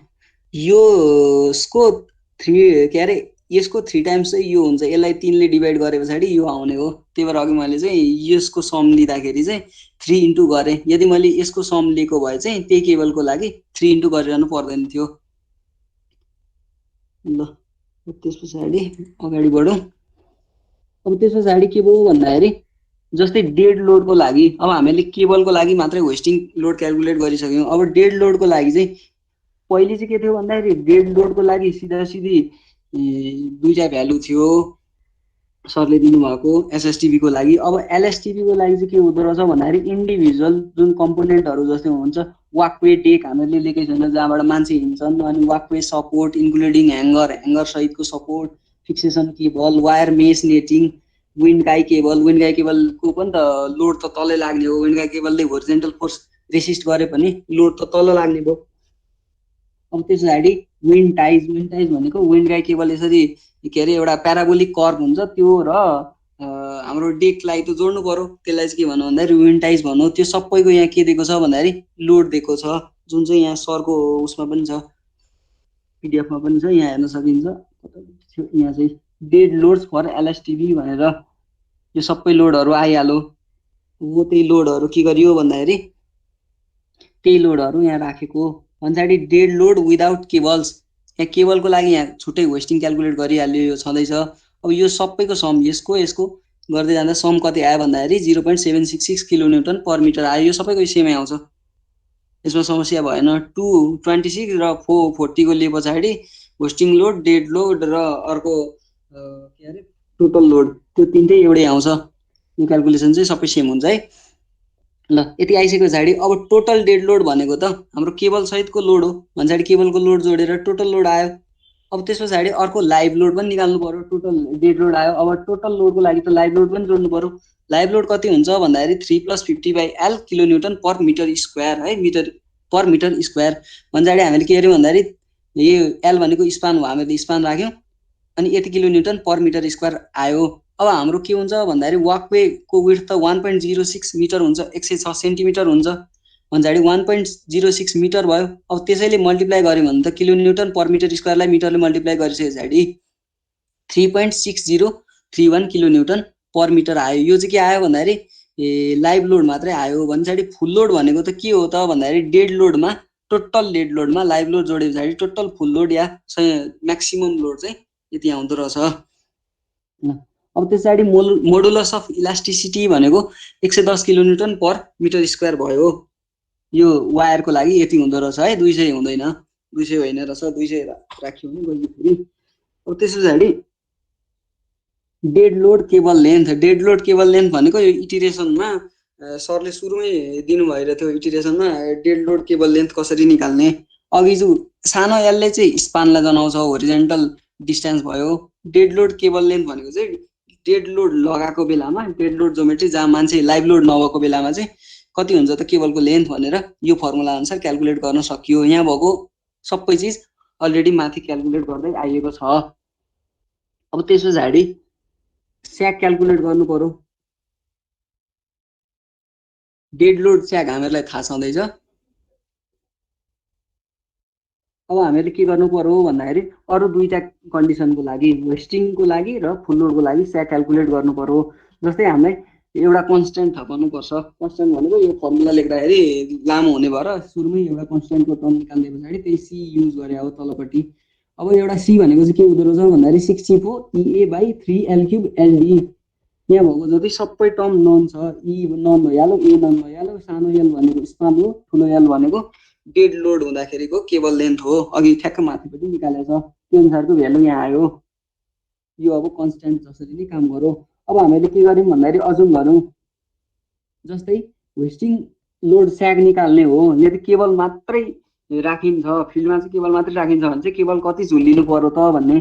यसको 3 के अरे यसको 3 टाइम्स चाहिँ यो हुन्छ, यसलाई 3 ले डिभाइड गरे पछाडि यो आउने हो। त्यही भएर अघि मैले चाहिँ यसको सम लिँदाखेरि चाहिँ 3 इन्टु गरेँ। यदि मैले यसको सम लिएको भए चाहिँ त्यही केबलको लागि 3 इन्टु गरिरहनु पर्दैन थियो। ल त्यस पछाडि अगाडि बढौँ। अब त्यस पछाडि के भयो भन्दाखेरि जस्तै डेड लोडको लागि अब हामीले केबलको लागि मात्रै होस्टिङ लोड क्यालकुलेट गरिसक्यौँ। अब डेड लोडको लागि चाहिँ पहिले चाहिँ के थियो भन्दाखेरि डेड लोडको लागि सिधा सिधी दुईटा भ्यालु थियो सरले दिनुभएको एसएसटिबीको लागि। अब एलएसटिबीको लागि चाहिँ के हुँदो रहेछ भन्दाखेरि इन्डिभिजुअल जुन कम्पोनेन्टहरू जस्तै हुन्छ वाकवे डेक हामीले लिएकै छैन जहाँबाट मान्छे हिँड्छन्, अनि वाकवे सपोर्ट इन्क्लुडिङ ह्याङ्गर सहितको support, fixation cable, wire mess netting, wind गाई केबलको पनि त लोड त तलै लाग्ने हो। विन्ड गाई केबलले होरिजेन्टल फोर्स रेसिस्ट गरे पनि लोड त तल लाग्ने भयो। अब त्यस पछाडि विन्ड टाइज भनेको विन्ड गाई केबल यसरी के अरे एउटा प्याराबोलिक कर्भ हुन्छ त्यो र हाम्रो डेकलाई त जोड्नु पर्यो, त्यसलाई चाहिँ के भन्नु भन्दाखेरि विन्ड टाइज भन्नु। त्यो सबैको यहाँ के दिएको छ भन्दाखेरि लोड दिएको छ, जुन चाहिँ यहाँ सरको उसमा पनि छ, पिडिएफमा पनि छ, यहाँ हेर्न सकिन्छ। यहाँ चाहिँ डेड लोड्स फर एलएसटिबी भनेर यो सबै लोडहरू आइहाल्यो। हो त्यही लोडहरू के गरियो भन्दाखेरि त्यही लोडहरू यहाँ राखेको। पछाडि डेड लोड विदाउट केबल्स, यहाँ केबलको लागि यहाँ छुट्टै होस्टिङ क्यालकुलेट गरिहाल्यो, यो छँदैछ। अब यो सबैको सम यसको गर्दै जाँदा सम कति आयो भन्दाखेरि 0.766 किलोन्युटन पर मिटर आयो। यो सबैको सेमै आउँछ, यसमा समस्या भएन। 226 र 440 को लिए पछाडि होस्टिङ लोड, डेड लोड र अर्को के अरे टोटल लोड, त्यो तिनटै एउटै आउँछ। यो क्यालकुलेसन चाहिँ सबै सेम हुन्छ है। ल यति आइसके पछाडि अब टोटल डेड लोड भनेको त हाम्रो केबल सहितको लोड हो। पछाडि केबलको लोड जोडेर टोटल लोड आयो। अब त्यस पछाडि अर्को लाइभ लोड पनि निकाल्नु पर्यो। टोटल डेड लोड आयो, अब टोटल लोडको लागि त लाइभ लोड पनि जोड्नु पर्यो। लाइभ लोड कति हुन्छ भन्दाखेरि 3 + 50/L kilonewton per metre square है, मिटर पर मिटर स्क्वायर। पछाडि हामीले के गर्यौँ भन्दाखेरि यो एल भनेको स्पान हो, हामीले स्पान राख्यौँ, अनि यति किलोन्युटन पर मिटर स्क्वायर आयो। अब हाम्रो के हुन्छ भन्दाखेरि वाकवेको विड्थ त 1.06 मिटर हुन्छ, 106 सेन्टिमिटर हुन्छ। पछाडि 1.06 मिटर भयो। अब त्यसैले मल्टिप्लाई गऱ्यौँ भने त किलोन्युटन पर मिटर स्क्वायरलाई मिटरले मल्टिप्लाई गरिसके पछाडि 3.6031 किलोन्युटन पर मिटर आयो। यो चाहिँ के आयो भन्दाखेरि लाइभ लोड मात्रै आयो। पछाडि फुल लोड भनेको त के हो त भन्दाखेरि डेड लोडमा, टोटल डेड लोडमा लाइभ लोड जोडे पछाडि टोटल फुल लोड या म्याक्सिमम लोड चाहिँ यति आउँदो रहेछ। अब त्यस पछाडि मोडुलस अफ इलास्टिसिटी भनेको 110 किलोन्युटन पर मिटर स्क्वायर भयो। यो वायरको लागि यति हुँदो रहेछ है, 200 हुँदैन, 200 होइन रहेछ, 200 राख्यो भने गयो फेरि। अब त्यस पछाडि डेड लोड केबल लेन्थ भनेको यो इटिरेसनमा सरले सुरुमै दिनुभएको थियो। इटिरेसनमा डेड लोड केबल लेन्थ कसरी निकाल्ने, अघि जो सानो एलले चाहिँ स्पानलाई जनाउँछ, होरिजेन्टल डिस्टेन्स भयो। डेड लोड केबल लेन्थ भनेको चाहिँ डेड लोड लगाएको बेलामा, डेड लोड जोमेट्री जहाँ मान्छे लाइभ लोड नभएको बेलामा चाहिँ कति हुन्छ त केबलको लेन्थ भनेर यो फर्मुला अनुसार क्यालकुलेट गर्न सकियो। यहाँ भएको सबै चिज अलरेडी माथि क्यालकुलेट गर्दै आइएको छ। अब त्यस पछाडि स्याक क्यालकुलेट गर्नु पर्यो। डेड लोड स्याक हामीहरूलाई थाहा छँदैछ। अब हामीले के गर्नु पर्यो भन्दाखेरि अरू दुईटा कन्डिसनको लागि, होस्टिङको लागि र फुल लोडको लागि स्याक क्यालकुलेट गर्नु पर्यो। जस्तै हामीलाई एउटा कन्स्टेन्ट थाहा पाउनुपर्छ। कन्स्टेन्ट भनेको यो फर्मुला लेख्दाखेरि लामो हुने भएर सुरुमै एउटा कन्स्टेन्टको टर्म निकाल्ने पछाडि त्यही सी युज गरे हो तलपट्टि। अब एउटा सी भनेको चाहिँ के हुँदो रहेछ भन्दाखेरि 64EA/3L³ यहाँ भएको जति सबै टर्म नन छ। ई नन भइहाल्यो, ए नन भइहाल्यो, सानो एल भनेको स्पान हो, ठुलो एल भनेको डेड लोड हुँदाखेरिको केबल लेन्थ हो। अघि ठ्याक्क माथिपट्टि निकालेको छ, त्यो अनुसारको भ्यालु यहाँ आयो। यो अब कन्स्टेन्ट जसरी नै काम गरौँ। अब हामीले के गर्यौँ भन्दाखेरि अजुम गरौँ, जस्तै होस्टिङ लोड स्याग निकाल्ने हो। यदि केबल मात्रै राखिन्छ, फिल्डमा चाहिँ केबल मात्रै राखिन्छ भने चाहिँ केबल कति झुलिनु पर्यो त भन्ने,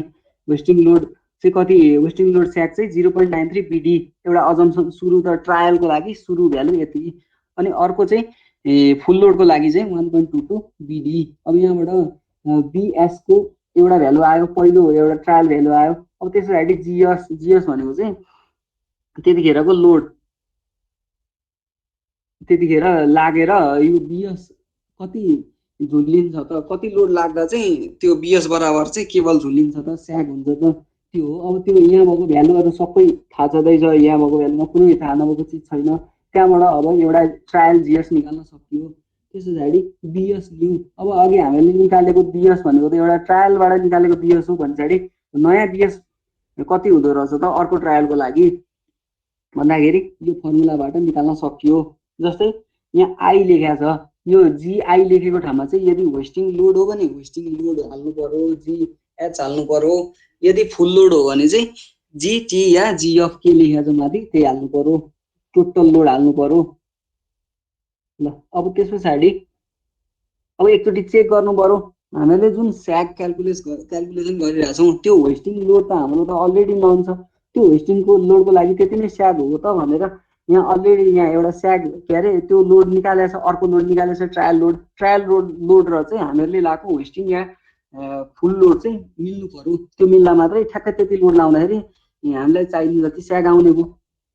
होस्टिङ लोड चाहिँ कति, होस्टिङ लोड स्याग चाहिँ 0.93 PD एउटा अजम्सन सुरु त ट्रायलको लागि सुरु भ्यालु यति। अनि अर्को चाहिँ फुल लोडको लागि चाहिँ 1.22 बिडी। अब यहाँबाट बिएसको एउटा भ्यालु आयो, पहिलो एउटा ट्रायल भ्यालु आयो। अब त्यस पछाडि जिएस भनेको चाहिँ त्यतिखेरको लोड, त्यतिखेर लागेर यो बिएस कति झुलिन्छ त, कति लोड लाग्दा चाहिँ त्यो बिएस बराबर चाहिँ केबल झुलिन्छ त, स्याग हुन्छ त, त्यो हो। अब त्यो यहाँ भएको भ्यालुहरू सबै थाहा छँदैछ, यहाँ भएको भ्यालुमा कुनै थाहा नभएको चिज छैन। त्यहाँबाट अब एउटा ट्रायल जिएस निकाल्न सकियो। त्यस पछाडि बिएस न्यू, अब अघि हामीले निकालेको बिएस भनेको त एउटा ट्रायलबाट निकालेको बिएस हो भने पछाडि नयाँ बिएस कति हुँदो रहेछ त अर्को ट्रायलको लागि भन्दाखेरि यो फर्मुलाबाट निकाल्न सकियो। जस्तै यहाँ आई लेखेको छ, यो जिआई लेखेको ठाउँमा चाहिँ यदि वेस्टिङ लोड हो भने वेस्टिङ लोड हाल्नु पर्यो, जिएच हाल्नु पर्यो। यदि फुल लोड हो भने चाहिँ जिटी या जिएफ के लेखेको छ माथि त्यही हाल्नु पर्यो, टोटल लोड हाल्नु पर्यो। ल अब त्यस पछाडि अब एकचोटि चेक गर्नु पर्यो, हामीले जुन स्याग क्यालकुलेसन गरिरहेछौँ त्यो वेस्टिङ लोड त हाम्रो त अलरेडी नन छ, त्यो वेस्टिङको लोडको लागि त्यति नै स्याग हो त भनेर यहाँ अलरेडी यहाँ एउटा स्याग के अरे त्यो लोड निकालेको छ, अर्को लोड निकालेको छ ट्रायल लोड र चाहिँ हामीहरूले लगाएको वेस्टिङ या फुल लोड चाहिँ मिल्नु पर्यो। त्यो मिल्दा मात्रै ठ्याक्कै त्यति लोड लाउँदाखेरि हामीलाई चाहिने जति स्याग आउने भयो।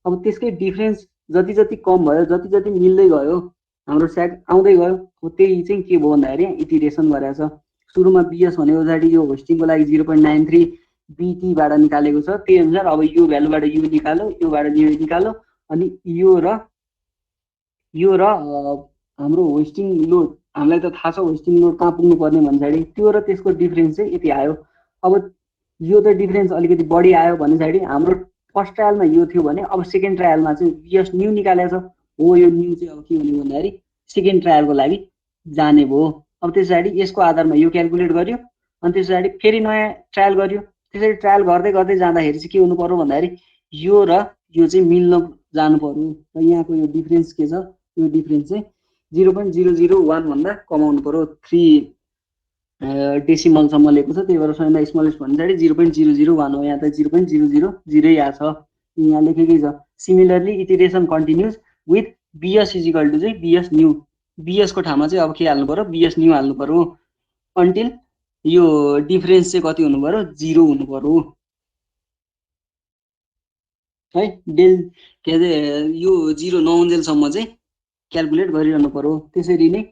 अब त्यसकै डिफ्रेन्स जति जति कम भयो, जति जति मिल्दै गयो हाम्रो स्याग आउँदै गयो। हो त्यही चाहिँ के भयो भन्दाखेरि इटिरेसन गरेको छ। सुरुमा बिएस भनेको पछाडि यो होस्टिङको लागि 0.93 बिटीबाट निकालेको छ, त्यही अनुसार अब यो भ्यालुबाट यो निकाल्यो, योबाट यो निकाल्यो, अनि यो र हाम्रो होस्टिङ लोड हामीलाई त थाहा छ होस्टिङ लोड कहाँ पुग्नु पर्ने भन्ने पछाडि त्यो र त्यसको डिफ्रेन्स चाहिँ यति आयो। अब यो त डिफ्रेन्स अलिकति बढी आयो भने पछाडि हाम्रो फर्स्ट ट्रायलमा यो थियो भने अब सेकेन्ड ट्रायलमा चाहिँ बिएस न्यू निकालेको छ। हो यो न्यू चाहिँ अब के हुने भन्दाखेरि सेकेन्ड ट्रायलको लागि जाने भयो। अब त्यस पछाडि यसको आधारमा यो क्यालकुलेट गर्यो, अनि त्यस पछाडि फेरि नयाँ ट्रायल गर्यो। त्यसरी ट्रायल गर्दै गर्दै जाँदाखेरि चाहिँ के हुनु पर्यो भन्दाखेरि यो र यो चाहिँ मिल्न जानु पर्यो। र यहाँको यो डिफ्रेन्स के छ, यो डिफ्रेन्स चाहिँ 0.001 भन्दा कमाउनु पर्यो। 3 डेसिमलसम्म लिएको छ, त्यही भएर सबैभन्दा स्मलेस्ट भन्ने पछाडि 0.001 हो। यहाँ त 0.000 आएको छ, यहाँ लेखेकै छ। Similarly iteration continues with BS is equal to चाहिँ बिएस न्यू, बिएसको ठाउँमा चाहिँ अब के हाल्नु पर्यो, बिएस न्यू हाल्नु पर्यो, अन्टिल यो डिफ्रेन्स चाहिँ कति हुनु पर्यो, 0 हुनु पर्यो है। डेल के अरे यो 0 नहुन्जेलसम्म चाहिँ क्यालकुलेट गरिरहनु पर्यो। त्यसरी नै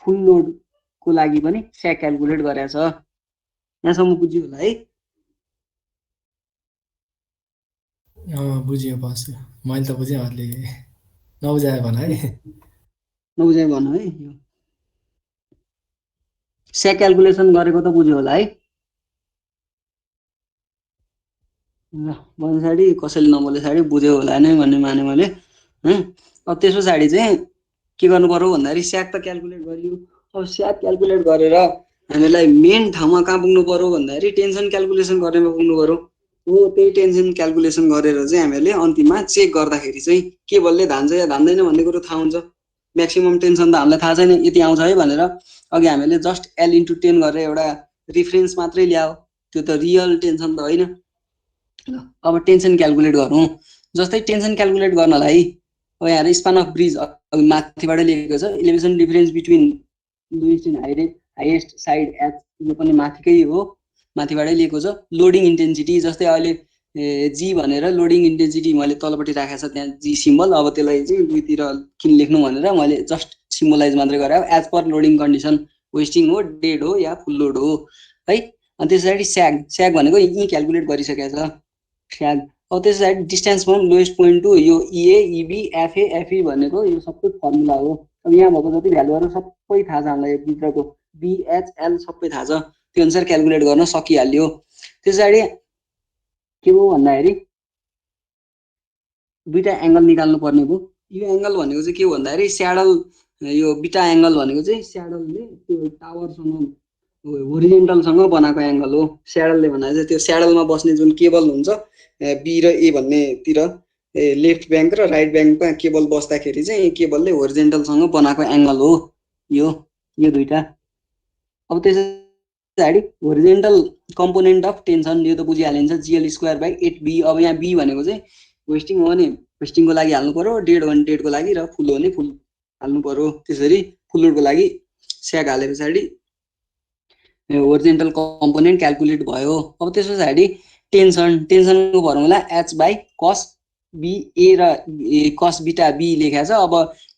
फुल लोडको लागि पनि स्याग क्यालकुलेट गरेको छ। यहाँसम्म बुझ्यो होला है? बुझ्यो बस, मैले त बुझेँ, अलि नबुझायो भन है। नबुझाइ भन्नु है। यो स्याग क्यालकुलेसन गरेको त बुझ्यो होला है? ल भने पछाडि कसैले नबोले पछाडि बुझ्यो होला नै भन्ने माने मैले। अब त्यस पछाडि चाहिँ के गर्नु पर्यो भन्दाखेरि स्याग त क्यालकुलेट गरियो। अब स्याग क्यालकुलेट गरेर हामीलाई मेन ठाउँमा कहाँ पुग्नु पर्यो भन्दाखेरि टेन्सन क्यालकुलेसन गर्नेमा पुग्नु पर्यो। हो त्यही टेन्सन क्यालकुलेसन गरेर चाहिँ हामीले अन्तिममा चेक गर्दाखेरि चाहिँ केबलले धान्छ या धान्दैन भन्ने कुरो थाहा हुन्छ। म्याक्सिमम टेन्सन त हामीलाई थाहा छैन यति आउँछ है भनेर अघि हामीले जस्ट L/10 गरेर एउटा रिफरेन्स मात्रै ल्यायो, त्यो त रियल टेन्सन त होइन। ल अब टेन्सन क्यालकुलेट गरौँ। जस्तै टेन्सन क्यालकुलेट गर्नलाई अब यहाँ स्पान अफ ब्रिज माथिबाट लेखेको छ, elevation difference between lowest and highest side H, यो पनि माथिकै हो, माथिबाटै लिएको छ। लोडिङ इन्टेन्सिटी जस्तै अहिले जी भनेर लोडिङ इन्टेन्सिटी मैले तलपट्टि राखेको छ त्यहाँ जी सिम्बल। अब त्यसलाई चाहिँ दुईतिर किन लेख्नु भनेर मैले जस्ट सिम्बलाइज मात्रै गरेँ। एज पर लोडिङ कन्डिसन वेस्टिङ हो, डेड हो या फुल लोड हो है। अनि त्यस पछाडि स्याग भनेको यी क्यालकुलेट गरिसकेको छ स्याग। अब त्यस पछाडि डिस्टेन्समा लोएस्ट पोइन्ट टु यो इए इबी एफए एफई भनेको यो सबै फर्मुला हो। अब यहाँ भएको जति भ्यालुहरू सबै थाहा छ हामीलाई, यो भित्रको बिएचएल सबै थाहा छ, त्यो अनुसार क्यालकुलेट गर्न सकिहाल्यो। त्यस पछाडि के भयो भन्दाखेरि दुईटा एङ्गल निकाल्नु पर्ने भयो। यो एङ्गल भनेको चाहिँ के हो भन्दाखेरि स्याडल, यो बिटा एङ्गल भनेको चाहिँ स्याडलले त्यो टावरसँग होरिजेन्टलसँग बनाएको एङ्गल हो। स्याडलले भन्दा चाहिँ त्यो स्याडलमा बस्ने जुन केबल हुन्छ बी र ए भन्नेतिर, लेफ्ट ब्याङ्क र राइट ब्याङ्कमा केबल बस्दाखेरि चाहिँ केबलले होरिजेन्टलसँग बनाएको एङ्गल हो यो दुईटा। अब त्यस पछाडि होरिजेन्टल कम्पोनेन्ट अफ टेन्सन यो त बुझिहालिन्छ, GL²/8B। अब यहाँ बी भनेको चाहिँ वेस्टिङ हो भने वेस्टिङको लागि हाल्नु पर्यो, डेड हो भने डेडको लागि, र फुल हो भने फुल हाल्नु पर्यो। त्यसरी फुल लोडको लागि स्याग हाले पछाडि होरिजेन्टल कम्पोनेन्ट क्याल्कुलेट भयो। अब त्यस पछाडि टेन्सनको formula H by cos beta र कस बिटा बी लेखेको छ। अब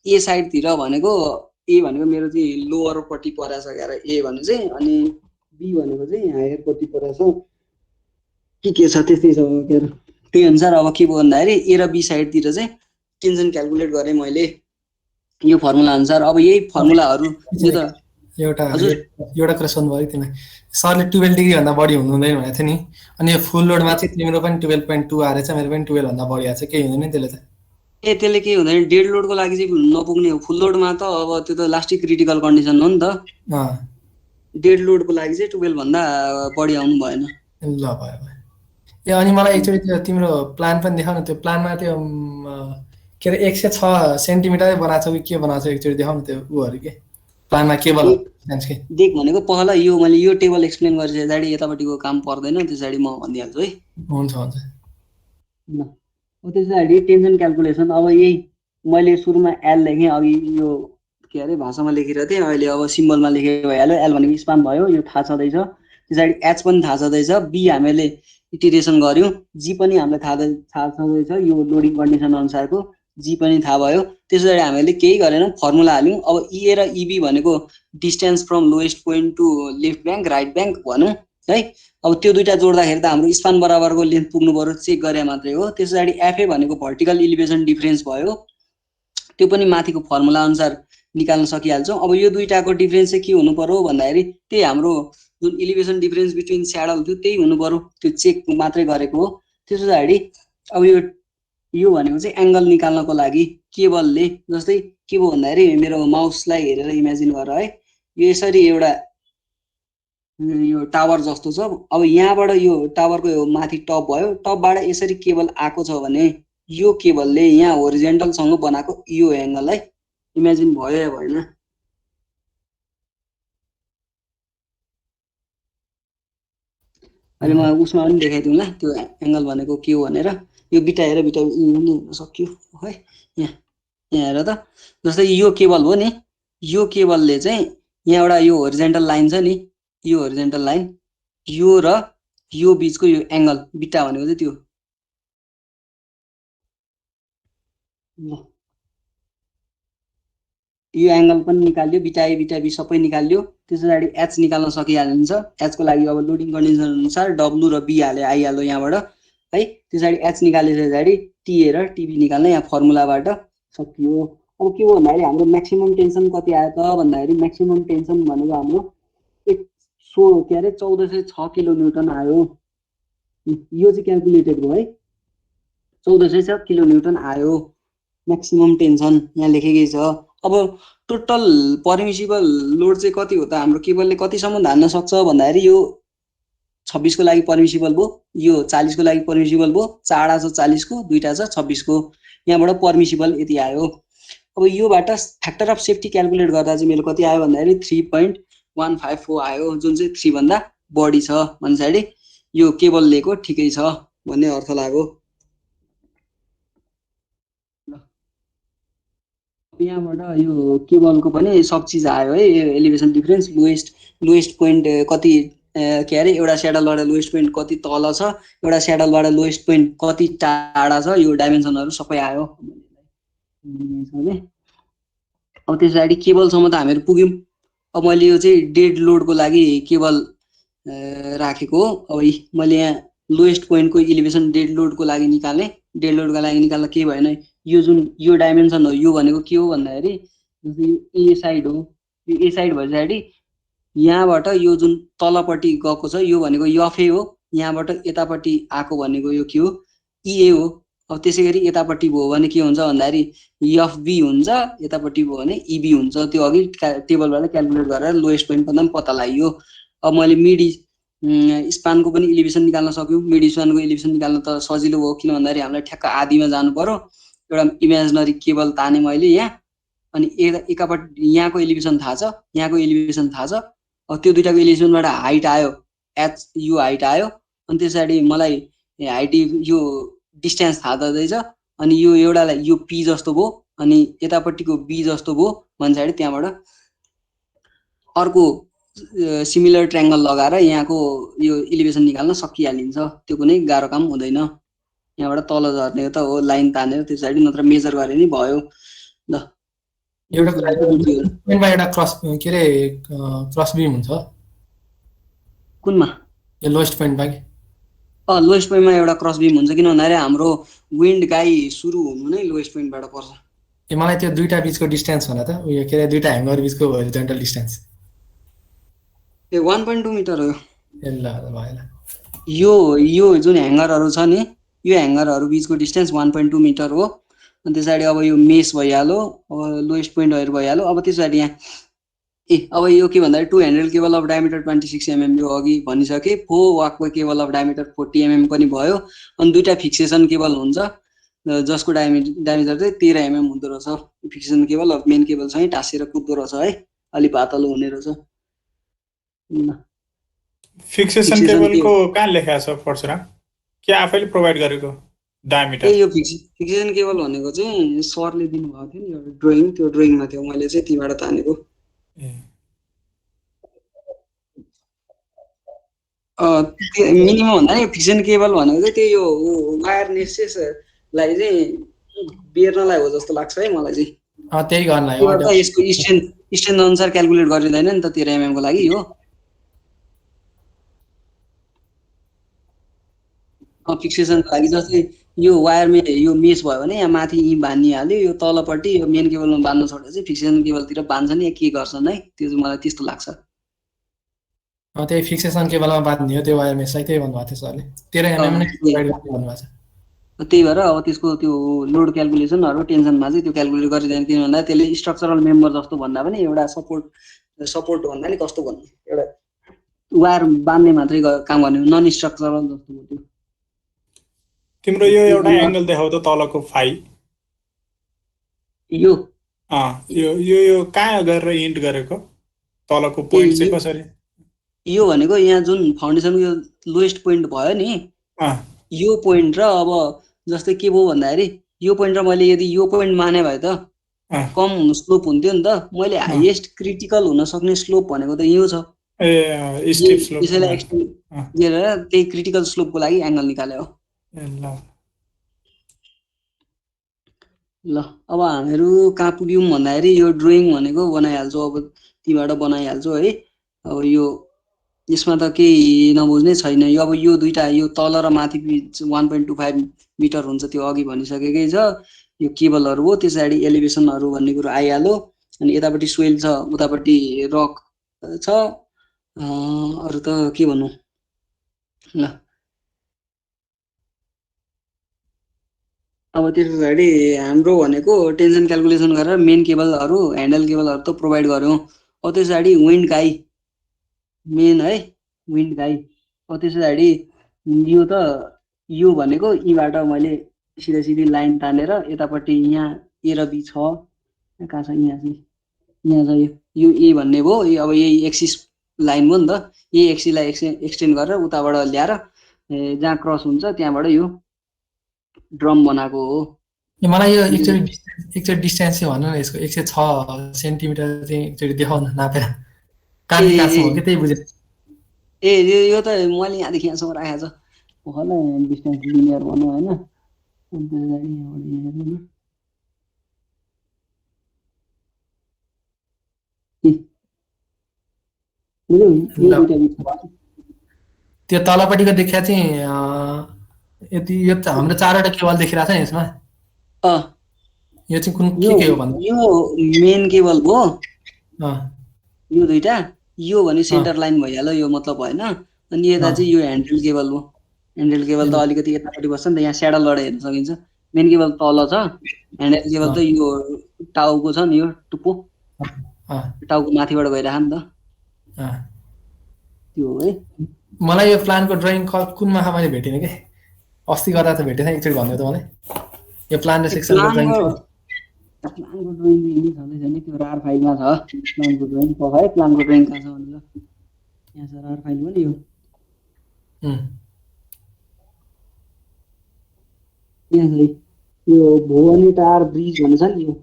ए साइडतिर भनेको ए भनेको मेरो चाहिँ लोवरपट्टि परेछ क्या ए भने चाहिँ, अनि बी भनेको चाहिँ हायरपट्टि परेछ के छ त्यस्तै छ के अरे। त्यही अनुसार अब के भयो भन्दाखेरि ए र बी साइडतिर चाहिँ टेन्सन क्याल्कुलेट गरेँ मैले यो फर्मुला अनुसार। अब यही फर्मुलाहरू यो त एउटा हजुर एउटा कुरा सोध्नुभयो तिमीलाई, सरले 12 डिग्रीभन्दा बढी हुनु हुँदैन भनेको थियो नि, अनि यो फुल लोडमा चाहिँ तिम्रो पनि 12.2 आएछ, मेरो पनि 12 भन्दा बढी आएछ, केही हुँदैन त्यसले त? त्यसले के हुँदैन, डेड लोडको लागि चाहिँ नपुग्ने हो। फुल लोडमा त अब त्यो त लास्टै क्रिटिकल कन्डिसन हो नि त। डेड लोडको लागि चाहिँ 12 भन्दा बढी आउनु भएन। ल भयो भयो। ए अनि मलाई एकचोटि त्यो तिम्रो प्लान पनि देखाउ न। त्यो प्लानमा त्यो के अरे 106 सेन्टिमिटरै बनाएको छ कि के बनाएको छ, एकचोटि देखाउ न त्यो उहरू के प्लानमा केबल के देख भनेको पहिला यो मैले यो टेबल एक्सप्लेन गरेपछि पछाडि यतापट्टिको काम पर्दैन, त्यसरी म भनिदिहाल्छु है। हुन्छ हुन्छ। ल अब त्यसरी टेन्सन क्याल्कुलेसन। अब यही मैले सुरुमा एल लेखेँ, अघि यो के अरे भाषामा लेखिरहेको थिएँ, अहिले अब सिम्बलमा लेखेको भइहाल्यो। एल भनेको स्पान भयो, यो थाहा छँदैछ। पछाडि एच पनि थाहा छँदैछ, बी हामीले इटिरेसन गऱ्यौँ, जी पनि हामीलाई थाहा छँदैछ, यो लोडिङ कन्डिसन अनुसारको जी पनि थाहा भयो। त्यस पछाडि हामीले केही गरेनौँ, फर्मुला हाल्यौँ। अब इए र इबी भनेको distance from lowest point to left bank right bank भनौँ है। अब त्यो दुइटा जोड्दाखेरि त हाम्रो स्पान बराबरको लेन्थ पुग्नु पर्यो, चेक गरे मात्रै हो। त्यस पछाडि एफए भनेको भर्टिकल इलिभेसन डिफरेन्स भयो, त्यो पनि माथिको फर्मुला अनुसार निकाल्न सकिहाल्छौँ। अब यो दुइटाको डिफरेन्स चाहिँ के हुनु पर्यो भन्दाखेरि त्यही हाम्रो जुन इलिभेसन डिफरेन्स बिट्विन स्याडल थियो त्यही हुनु पर्यो, त्यो चेक मात्रै गरेको हो। त्यस पछाडि अब यो भनेको चाहिँ एङ्गल निकाल्नको लागि केबलले, जस्तै के भयो भन्दाखेरि मेरो माउसलाई हेरेर इमेजिन गर है, यो यसरी एउटा यो टावर जस्तो छ। अब यहाँबाट यो टावरको यो माथि टप भयो, टपबाट यसरी केबल आएको छ भने यो केबलले यहाँ होरिजेन्टलसँग बनाएको यो एङ्गललाई इमेजिन भयो या भएन? अहिले म उसमा पनि देखाइदिउँला त्यो एङ्गल भनेको के हो भनेर। यो बिटा हेर, बिटा सक्यो है। यहाँ हेर त, जस्तै यो केबल हो नि, यो केबलले चाहिँ यहाँ एउटा यो होरिजेन्टल लाइन छ नि, यो होरिजेन्टल लाइन, यो र यो बिचको यो एङ्गल बिटा भनेको चाहिँ त्यो। यो एङ्गल पनि निकाल्यो, बिटा ए बिटा बी सबै निकाल्यो। त्यस पछाडि एच निकाल्न सकिहालिन्छ। एचको लागि अब लोडिङ कन्डिसन अनुसार डब्लु र बी आइहाल्यो यहाँबाट है। त्यस पछाडि एच निकालेपछि पछाडि टिए र टिबी निकाल्ने यहाँ फर्मुलाबाट सकियो। अब के हो भन्दाखेरि हाम्रो म्याक्सिमम टेन्सन कति आयो त भन्दाखेरि म्याक्सिमम टेन्सन भनेको हाम्रो 1406 किलोन्युटन आयो। यो चाहिँ क्याल्कुलेटेड भयो है, 1406 किलोन्युटन आयो म्याक्सिमम टेन्सन यहाँ लेखेकै छ। अब टोटल पर्मिसिबल लोड चाहिँ कति हो त, हाम्रो केबलले कतिसम्म धान्न सक्छ भन्दाखेरि यो 26 को लागि पर्मिसिबल भयो, यो 40 को लागि पर्मिसिबल भयो, चाडा छ 40 को, दुईटा छ 26 को, यहाँबाट पर्मिसिबल यति आयो। अब योबाट फ्याक्टर अफ सेफ्टी क्याल्कुलेट गर्दा चाहिँ मेरो कति आयो भन्दाखेरि 3.154 आयो, जुन चाहिँ 3 भन्दा बढी छ भने पछाडि यो केबल लिएको ठिकै छ भन्ने अर्थ लाग्यो। यहाँबाट यो केबलको पनि सब चिज आयो है। एलिभेसन डिफरेन्स, लोएस्ट पोइन्ट कति के अरे, एउटा स्याडलबाट लोएस्ट पोइन्ट कति तल छ, एउटा स्याडलबाट लोएस्ट पोइन्ट कति टाढा छ, यो डाइमेन्सनहरू सबै आयो। अब त्यस पछाडि केबलसम्म त हामीहरू पुग्यौँ। अब मैले यो चाहिँ डेड लोडको लागि केबल राखेको हो। अब मैले यहाँ लोएस्ट पोइन्टको इलिभेसन डेड लोडको लागि निकाल्ने, डेड लोडको लागि निकाल्दा केही भएन। यो जुन यो डाइमेन्सन हो, यो भनेको के हो भन्दाखेरि जस्तै यो ए साइड हो, यो ए साइड भए पछाडि यहाँबाट यो जुन तलपट्टि गएको छ यो भनेको यफए हो, यहाँबाट यतापट्टि आएको भनेको यो के हो, इए हो। अब त्यसै गरी यतापट्टि भयो भने के हुन्छ भन्दाखेरि एफबी हुन्छ, यतापट्टि भयो भने इबी हुन्छ। त्यो अघि टेबलबाट क्याल्कुलेट गरेर लोएस्ट पोइन्ट पनि पत्ता लाग्यो। अब मैले मिडी स्पानको पनि इलिभेसन निकाल्न सक्यो। मिडी स्पानको इलिभेसन निकाल्न त सजिलो भयो, किन भन्दाखेरि हामीलाई ठ्याक्क आधीमा जानु पर्यो। एउटा इमेजिनरी केबल ताने मैले यहाँ, अनि एकापट्टि यहाँको इलिभेसन थाहा छ, यहाँको इलिभेसन थाहा छ। अब त्यो दुइटाको इलिभेसनबाट हाइट आयो एच, यो हाइट आयो, अनि त्यस पछाडि मलाई हाइट यो डिस्टेन्स थाहा छँदैछ, अनि यो एउटालाई यो पी जस्तो भयो, अनि यतापट्टिको बी जस्तो भयो भने पछाडि त्यहाँबाट अर्को सिमिलर ट्रायङ्गल लगाएर यहाँको यो इलिभेसन निकाल्न सकिहालिन्छ। त्यो कुनै गाह्रो काम हुँदैन। यहाँबाट तल झर्ने त हो लाइन तानेर त्यो साइड नत्र मेजर गरे नि भयो। ल एउटा पोइन्टमा एउटा क्रस के अरे क्रस बिम हुन्छ कुनमा यो लोएस्ट पोइन्टमा कि लोएस्ट पोइन्टमा एउटा क्रस बिम हुन्छ किन भन्दाखेरि हाम्रो विन्ड गाई सुरु हुनु नै लोएस्ट पोइन्टबाट पर्छ। ए मलाई त्यो दुईटा बीचको डिस्टेन्स भन त उयो के अरे दुईटा ह्याङ्गर बीचको होरिजन्टल डिस्टेन्स ए 1.2 मिटर हो। ए ल भएन यो जुन ह्याङ्गरहरू छ नि यो ह्याङ्गरहरू बीचको डिस्टेन्स 1.2 मिटर हो। अनि त्यस पछाडि अब यो मेस भइहाल्यो, अब लोएस्ट पोइन्टहरू भइहाल्यो। अब त्यस पछाडि यहाँ अब यो के भन्दाखेरि 2 handle cable of diameter 26 mm यो अघि भनिसके। 4 वाकवे केबल अफ डायमिटर 40 mm पनि भयो। अनि दुईटा फिक्सेसन केबल हुन्छ जसको डायमिटर चाहिँ 13 mm हुँदो रहेछ। फिक्सेसन केबल अब मेन केबलसँगै टाँसेर कुद्दो रहेछ है, अलि पातलो हुने रहेछ। फिक्सेसन केबलको कहाँ लेखा छ परशुराम? के आफैले प्रोभाइड गरेको डायमिटर? यो फिक्सेसन केबल भनेको चाहिँ सरले दिनुभएको थियो नि एउटा ड्रइङ, त्यो ड्रइङमा थियो, मैले चाहिँ त्यहीबाट तानेको। मिनिमम भन्दा नि फिक्सेसन केबल भनेको चाहिँ त्यो यो वायरनेसलाई चाहिँ बेर्नलाई हो जस्तो लाग्छ है मलाई चाहिँ। त्यही गर्नलाई यसको स्ट्रेन्थ अनुसार क्याल्कुलेट गरिँदैन नि त 13 mm को लागि हो। फिक्सेसनको लागि जस्तै यो वायरमा यो मेस भयो भने यहाँ माथि यी बानिहाल्यो, यो तलपट्टि यो मेन केबलमा बान्न छोडेर चाहिँ फिक्सेसन केबलतिर बान्छन् या के गर्छन् है, त्यो चाहिँ मलाई त्यस्तो लाग्छ। त्यही फिक्सेसन केबलमा बाँध्ने हो त्यो वायर मेसलाई, त्यही भन्नुभएको थियो सरले 13 mm नै प्रोभाइड गर्ने भन्नुभएको छ। त्यही भएर अब त्यसको त्यो लोड क्याल्कुलेसनहरू टेन्सनमा चाहिँ त्यो क्याल्कुलेट गरिँदैन। किन भन्दा त्यसले स्ट्रक्चरल मेम्बर जस्तो भन्दा पनि एउटा सपोर्ट भन्दा नि कस्तो भन्ने एउटा वायर बान्ने मात्रै काम गर्ने नन स्ट्रक्चरल जस्तो हो त्यो। तिम्रो यो एउटा एंगल देखाउ त तलको फाइ। यो यो कहाँ गरेर इन्ट गरेको तलको पोइन्ट चाहिँ कसरी? यो भनेको यहाँ जुन फाउन्डेसनको यो लोएस्ट पोइन्ट भयो नि, यो पोइन्ट र अब जस्तै के भयो भन्दाखेरि यो पोइन्ट र मैले यदि यो पोइन्ट माने भए त कम स्लोप हुन्थ्यो नि त। मैले हाइएस्ट क्रिटिकल हुन सक्ने स्लोप भनेको त यो छ। त्यसैलाई एक्सटेन्ड गरेर त्यही क्रिटिकल स्लोपको लागि एंगल निकाले हो। ल अब हामीहरू कहाँ पुग्यौँ भन्दाखेरि यो ड्रइङ भनेको बनाइहाल्छौँ, अब तीबाट बनाइहाल्छौँ है। अब यो यसमा त केही नबुझ्ने छैन। यो अब यो दुईटा यो तल र माथि 1.25 मिटर हुन्छ त्यो अघि भनिसकेकै छ। यो केबलहरू हो, त्यस पछाडि एलिभेसनहरू भन्ने कुरो आइहाल्यो। अनि यतापट्टि सोइल छ, उतापट्टि रक छ। अरू त के भन्नु ल। अब त्यस पछाडि हाम्रो भनेको टेन्सन क्याल्कुलेसन गरेर मेन केबलहरू ह्यान्डल केबलहरू त प्रोभाइड गऱ्यौँ। अब त्यस पछाडि विन्ड गाई मेन है, विन्ड गाई। अब त्यस पछाडि यो भनेको यीबाट मैले सिधै लाइन तानेर यतापट्टि यहाँ ए र बी छ, कहाँ छ यहाँ चाहिँ यहाँ छ यो ए भन्ने भयो। अब यही एक्सिस लाइन भयो नि त, यही एक्सिसलाई एक्सटेन्ड गरेर उताबाट ल्याएर जहाँ क्रस हुन्छ त्यहाँबाट यो ड्रम बनाएको हो। मलाई यो एकचोटि डिस्टेन्स चाहिँ भन्नु न यसको 106 सेन्टिमिटर चाहिँ एकचोटि देखाउन नापेर काट्नु के त्यही बुझे। यो त मैले यहाँदेखि यहाँसम्म राखेको छ होला डिस्टेन्स लिनियर भनौँ होइन। त्यो तलपट्टिको देखिया चाहिँ यति यो हाम्रो 4वटा केबल देखिरहेको छ नि यसमा। यो चाहिँ कुन के हो भन्दा यो मेन केबल हो यो दुईटा। यो भने सेन्टर लाइन भइहाल्यो, यो मतलब भएन। अनि यता चाहिँ यो ह्यान्डल केबल हो। ह्यान्डल केबल त अलिकति यतापट्टि बस्छ नि त, यहाँ स्याडलबाट हेर्न सकिन्छ। मेन केबल तल छ, ह्यान्डल केबल त यो टाउको छ नि, यो टुप्पो टाउको माथिबाट गइरहेको नि त त्यो है। मलाई यो प्लानको ड्रइङ कुनमा मैले भेटिनँ कि अस्ति गर्दा त भेटेन, एकचोटि भन्नु त मलाई यो प्लान र सेक्सनको ड्रइङ। प्लानको ड्रइङ यही छँदै छैन, त्यो रार फाइलमा छ प्लानको ड्रइङ। है प्लानको ड्रइङ कहाँ छ भनेर यहाँ छ रार फाइल पनि यो यहाँ छ। यो भुवनी टार ब्रिज भन्छ नि यो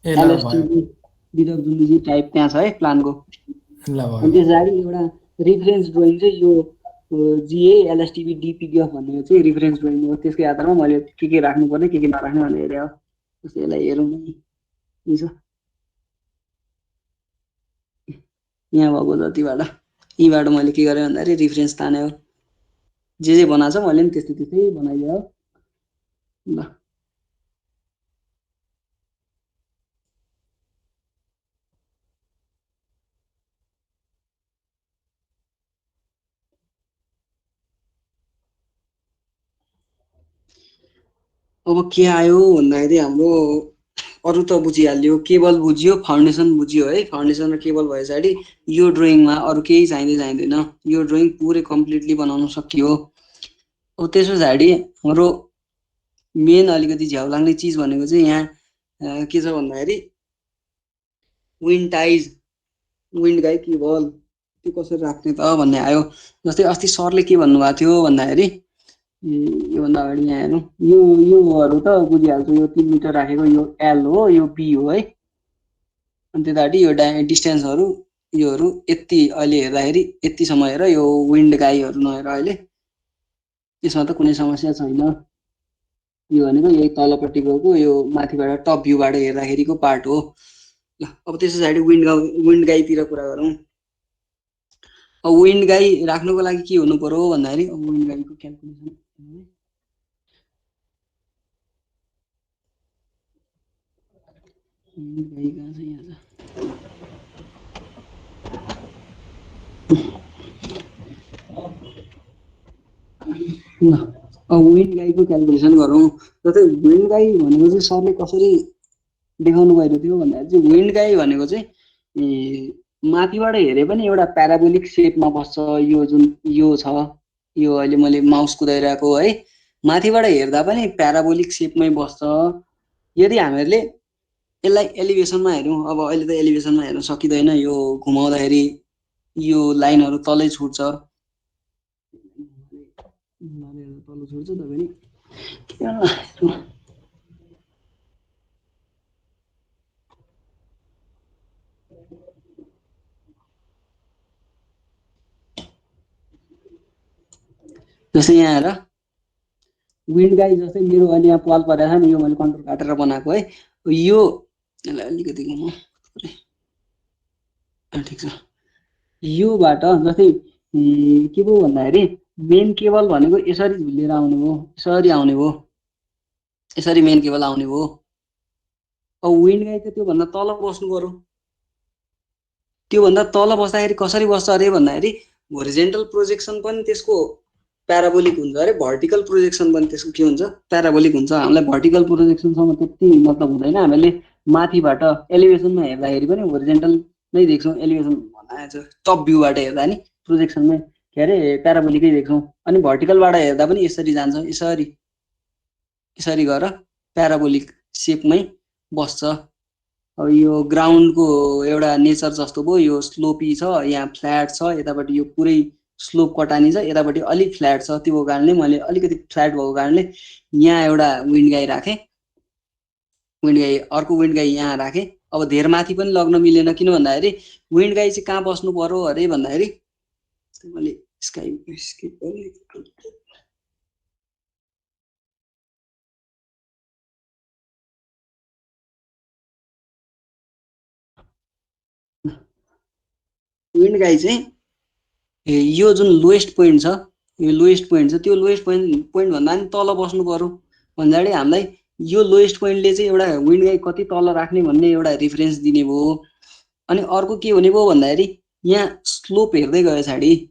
ए ल भयो एलएसटिबी विदर जुम्बुजी टाइप त्यहाँ छ है प्लानको। ल अनि भयो त्यस पछाडि एउटा रिफरेन्स ड्रइङ चाहिँ यो जिए एलएसटिबी डिपिडिएफ भन्ने चाहिँ रिफरेन्स ड्रइङ हो। त्यसकै आधारमा मैले के राख्नुपर्ने के नराख्ने भनेर हेरेँ हो। जस्तै यसलाई हेरौँ न यी छ यहाँ भएको जतिबाट यीबाट मैले के गरेँ भन्दाखेरि रिफरेन्स ताने हो। जे बनाएको छ मैले पनि त्यस्तै बनाइदिएँ हो। ल अब के आयो भन्दाखेरि हाम्रो अरू त बुझिहाल्यो, केबल बुझियो, फाउन्डेसन बुझियो है। फाउन्डेसन र केबल भए पछाडि यो ड्रइङमा अरू केही चाहिँदैन। यो ड्रइङ पुरै कम्प्लिटली बनाउन सकियो। अब त्यस पछाडि हाम्रो मेन अलिकति झ्याउ लाग्ने चिज भनेको चाहिँ यहाँ के छ भन्दाखेरि wind ties, wind guide cable त्यो कसरी राख्ने त भन्ने आयो। जस्तै अस्ति सरले के भन्नुभएको थियो भन्दाखेरि योभन्दा अगाडि यहाँ हेरौँ, योहरू त बुझिहाल्छु। यो 3 मिटर राखेको यो एल हो, यो बी हो है। अनि त्यतापट्टि यो डिस्टेन्सहरू योहरू यति अहिले हेर्दाखेरि यतिसम्म हेर। यो विन्ड गाईहरू नहेर अहिले, त्यसमा त कुनै समस्या छैन। यो भनेको यही तलपट्टि गएको यो माथिबाट टप भ्यूबाट हेर्दाखेरिको पार्ट हो। ल अब त्यस पछाडि विन्ड गाईतिर कुरा गरौँ। अब विन्ड गाई राख्नुको लागि के हुनु पर्यो भन्दाखेरि अब विन्ड गाईको क्याल्कुलेसन विन्ड गाई कहाँ छ, यहाँ छ। ल अब विन्ड गाईको क्याल्कुलेसन गरौँ। जस्तै विन्ड गाई भनेको चाहिँ सरले कसरी देखाउनु भएको थियो भन्दाखेरि चाहिँ विन्ड गाई भनेको चाहिँ माथिबाट हेरे पनि एउटा प्याराबोलिक सेपमा बस्छ। यो जुन यो छ, यो अहिले मैले माउस कुदाइरहेको है, माथिबाट हेर्दा पनि प्याराबोलिक सेपमै बस्छ। यदि हामीहरूले यसलाई एलिभेसनमा हेरौँ, अब अहिले त एलिभेसनमा हेर्न सकिँदैन, यो घुमाउँदाखेरि यो लाइनहरू तलै छुट्छ, तल छुट्छ त पनि जस्तै यहाँ हेर विन्ड गाई जस्तै मेरो अहिले यहाँ पाल परेको छ नि, यो मैले कन्ट्रोल काटेर बनाएको है। यो यसलाई अलिकति घुमाउँ, ठिक छ। योबाट जस्तै के पो भन्दाखेरि मेन केबल भनेको यसरी झुलेर आउने हो, यसरी आउने हो, यसरी मेन केबल आउने हो। अब विन्ड गाई चाहिँ त्योभन्दा तल बस्नु पर्यो। त्योभन्दा तल बस्दाखेरि कसरी बस्छ अरे भन्दाखेरि होरिजेन्टल प्रोजेक्सन पनि त्यसको प्याराबोलिक हुन्छ अरे, भर्टिकल प्रोजेक्सन पनि त्यसको के हुन्छ, प्याराबोलिक हुन्छ। हामीलाई भर्टिकल प्रोजेक्सनसँग त्यति मतलब हुँदैन। हामीले माथिबाट एलिभेसनमा हेर्दाखेरि पनि होरिजेन्टल नै देख्छौँ। एलिभेसन भन्दा टप भ्यूबाट हेर्दा नि प्रोजेक्सनमै के अरे प्याराबोलिकै देख्छौँ। अनि भर्टिकलबाट हेर्दा पनि यसरी जान्छ, यसरी यसरी गएर प्याराबोलिक सेपमै बस्छ। अब यो ग्राउन्डको एउटा नेचर जस्तो भयो, यो स्लोपी छ, यहाँ फ्ल्याट छ, यतापट्टि यो पुरै स्लोप कटानी छ, यतापट्टि अलिक फ्ल्याट छ। त्यो कारणले मैले अलिकति फ्ल्याट भएको कारणले यहाँ एउटा विन्ड गाई राखेँ, विन्ड गाई अर्को विन्ड गाई यहाँ राखेँ। अब धेर माथि पनि लग्न मिलेन, किन भन्दाखेरि विन्ड गाई चाहिँ कहाँ बस्नु पर्यो अरे भन्दाखेरि मैले स्किप गरेँ। विन्ड गाई चाहिँ यो जुन लोएस्ट पोइन्ट छ, यो लोएस्ट पोइन्ट छ, त्यो लोएस्ट पोइन्ट भन्दा पनि तल बस्नु पर्यो भन्दाखेरि हामीलाई यो लोएस्ट पोइन्टले चाहिँ एउटा विन्ड गाई कति तल राख्ने भन्ने एउटा रिफरेन्स दिने भयो। अनि अर्को के हुने भयो भन्दाखेरि यहाँ स्लोप हेर्दै गए पछाडि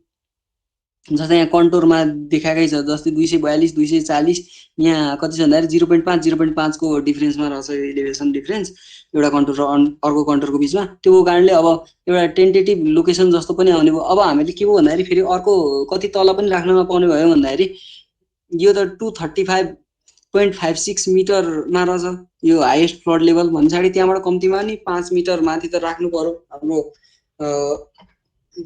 जस्तै यहाँ कन्टोरमा देखाएकै छ, जस्तै 242 240 यहाँ कति छ भन्दाखेरि 0.5 0.5 को डिफरेन्समा रहेछ एलिभेसन डिफरेन्स एउटा कन्टोर र अर्को कन्टोरको बिचमा। त्यो कारणले अब एउटा टेन्टेटिभ लोकेसन जस्तो पनि आउने भयो। अब हामीले के भयो भन्दाखेरि फेरि अर्को कति तल पनि राख्नमा पाउने भयो भन्दाखेरि यो त 235.56 मिटरमा रहेछ यो हाइएस्ट फ्लड लेभल भन्साडी, त्यहाँबाट कम्तीमा नि 5 मिटर माथि त राख्नु पर्यो। हाम्रो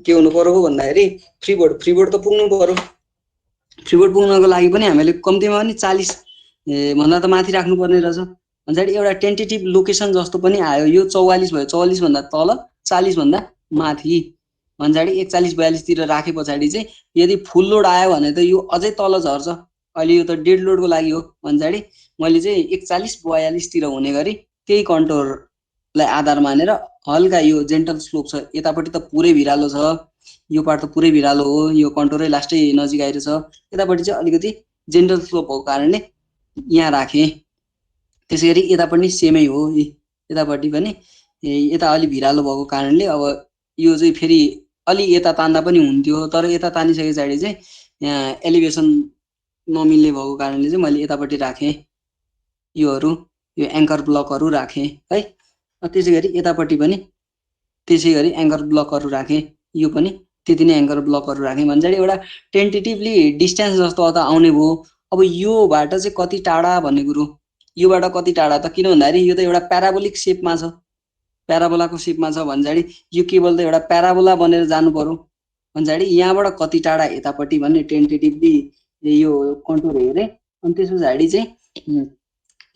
के हुनु पर्यो भन्दाखेरि फ्रीबोर्ड त पुग्नु पर्यो। फ्रीबोर्ड पुग्नको लागि पनि हामीले कम्तीमा पनि 40 भन्दा त माथि राख्नुपर्ने रहेछ भन्दाखेरि एउटा टेन्टेटिभ लोकेसन जस्तो पनि आयो। यो 44 भयो, 44 भन्दा तल, 40 भन्दा माथि भन्दाखेरि 41-42 तिर राखे पछाडि चाहिँ यदि फुल लोड आयो भने त यो अझै तल झर्छ। अहिले यो त डेड लोडको लागि हो भन्दाखेरि मैले चाहिँ 41-42 तिर हुने गरी त्यही कन्टोरलाई आधार मानेर हल्का यो जेन्टल स्लोप छ, यतापट्टि त पुरै भिरालो छ, यो पार्ट त पुरै भिरालो हो, यो कन्टोरै लास्टै नजिक आइरहेछ, यतापट्टि चाहिँ अलिकति जेन्टल स्लोप भएको कारणले यहाँ राखेँ। त्यसै गरी यतापट्टि सेमै हो, यतापट्टि पनि यता अलि भिरालो भएको कारणले अब यो चाहिँ फेरि अलि यता तान्दा पनि हुन्थ्यो, तर यता तानिसके पछाडि चाहिँ यहाँ एलिभेसन नमिल्ने भएको कारणले चाहिँ मैले यतापट्टि राखेँ। योहरू यो एङ्कर ब्लकहरू राखेँ है। त्यसै गरी यतापट्टि पनि त्यसै गरी एङ्कर ब्लकहरू राखेँ, यो पनि त्यति नै एङ्कर ब्लकहरू राखेँ भन्दाखेरि एउटा टेन्टेटिभली डिस्टेन्स जस्तो त आउने भयो। अब योबाट चाहिँ कति टाढा भन्ने कुरो, योबाट कति टाढा त, किन भन्दाखेरि यो त एउटा प्याराबोलिक सेपमा छ, प्याराबोलाको सेपमा छ भन्दाखेरि यो केबल त एउटा प्याराबोला बनेर जानु पर्यो भन्दाखेरि यहाँबाट कति टाढा यतापट्टि भन्ने टेन्टेटिभली यो कन्टुर हेरेँ। अनि त्यस पछाडि चाहिँ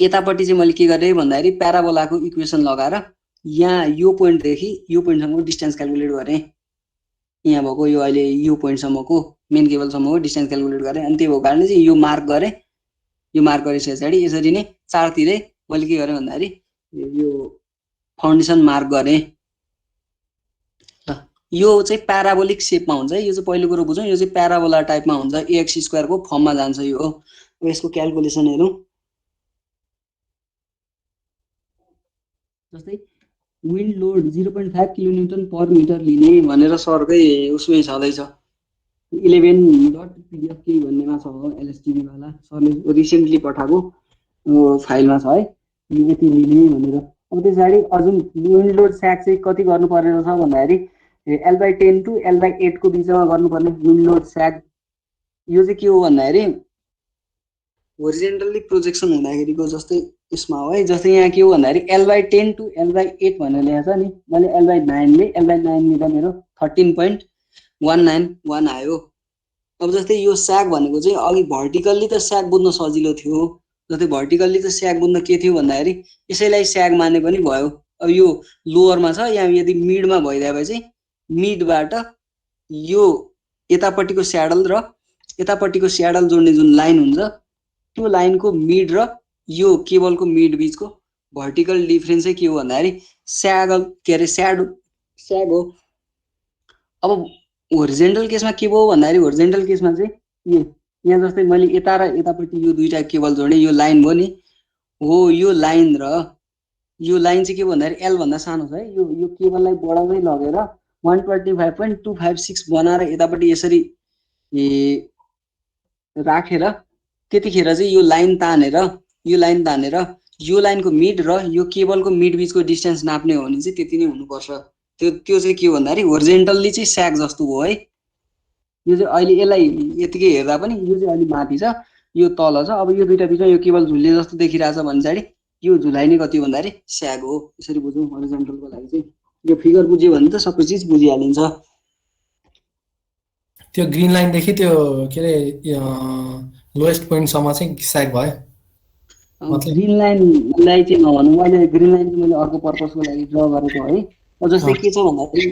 यतापट्टि चाहिँ मैले के गरेँ भन्दाखेरि प्याराबोलाको इक्वेसन लगाएर यहाँ यो पोइन्टदेखि यो पोइन्टसम्मको डिस्टेन्स क्यालकुलेट गरेँ। यहाँ भएको यो अहिले यो पोइन्टसम्मको मेन केबलसम्मको डिस्टेन्स क्यालकुलेट गरेँ। अनि त्यही भएको कारणले चाहिँ यो मार्क गरेँ। यो मार्क गरेपछि पछाडि यसरी नै चारतिरै मैले के गरेँ भन्दाखेरि यो फाउन्डेसन मार्क गरेँ। यो चाहिँ प्याराबोलिक सेपमा हुन्छ है, यो चाहिँ पहिलो कुरो बुझौँ, यो चाहिँ प्याराबोला टाइपमा हुन्छ, AX स्क्वायरको फर्ममा जान्छ यो हो। यसको क्यालकुलेसन हेरौँ। जस्तै wind load 0.5 kilonewton per metre लिने भनेर सरकै उसमै छँदैछ, 11.pdf भन्नेमा छ LSTV वाला सरले रिसेन्टली पठाएको फाइलमा छ है, यति लिने भनेर। अब त्यस पछाडि अझ विन्ड लोड स्याक चाहिँ कति गर्नुपर्ने रहेछ भन्दाखेरि L/10 to L/8 को बिचमा गर्नुपर्ने विन्ड लोड स्याक। यो चाहिँ के हो भन्दाखेरि होरिजेन्टल्ली प्रोजेक्सन हुँदाखेरिको जस्तै यसमा हो है। जस्तै यहाँ के हो भन्दाखेरि L/10 to L/8 भनेर लेखेको छ नि, मैले L/9 ले L/9 त मेरो 13.191 आयो। अब जस्तै यो स्याक भनेको चाहिँ अघि भर्टिकल्ली त स्याक बुझ्न सजिलो थियो, जस्तै भर्टिकल्ली त स्याक बुझ्न के थियो भन्दाखेरि यसैलाई स्याक माने पनि भयो। अब यो लोवरमा छ, यहाँ यदि मिडमा भइदिए भए चाहिँ मिडबाट यो यतापट्टिको स्याडल र यतापट्टिको स्याडल जोड्ने जुन लाइन हुन्छ त्यो लाइनको मिड र यो केबलको मिड बिचको भर्टिकल डिफरेन्स चाहिँ के हो भन्दाखेरि स्यागल के अरे स्याग हो। अब होरिजेन्टल केसमा के भयो भन्दाखेरि होरिजेन्टल केसमा चाहिँ यहाँ जस्तै मैले यता र यतापट्टि यो दुईटा केबल जोडेँ, यो लाइन भयो नि हो, यो लाइन र यो लाइन चाहिँ के भयो भन्दाखेरि L भन्दा सानो छ है। यो केबललाई बढाउँदै लगेर 125.256 बनाएर यतापट्टि यसरी राखेर त्यतिखेर चाहिँ यो लाइन तानेर यो लाइनको मिड र यो केबलको मिड बिचको डिस्टेन्स नाप्ने हो भने चाहिँ त्यति नै हुनुपर्छ। त्यो चाहिँ के हो भन्दाखेरि होरिजेन्टल्ली चाहिँ स्याक जस्तो भयो है। यो चाहिँ अहिले यसलाई यतिकै हेर्दा पनि यो चाहिँ अलि माथि छ, यो तल छ। अब यो दुईटा बिचमा यो केबल झुल्ले जस्तो देखिरहेछ भने चाहिँ यो झुलाइने कति हो भन्दाखेरि स्याग हो। यसरी बुझौँ होरिजेन्टलको लागि चाहिँ। यो फिगर बुझ्यो भने त सबै चिज बुझिहालिन्छ। त्यो ग्रिन लाइनदेखि त्यो के अरे लोएस्ट पोइन्टसम्म चाहिँ स्याक भयो। ग्रिन लाइनलाई चाहिँ नभनौँ, मैले ग्रिन लाइन चाहिँ मैले अर्को पर्पजको लागि ड्र गरेको है। जस्तै के छ भन्दाखेरि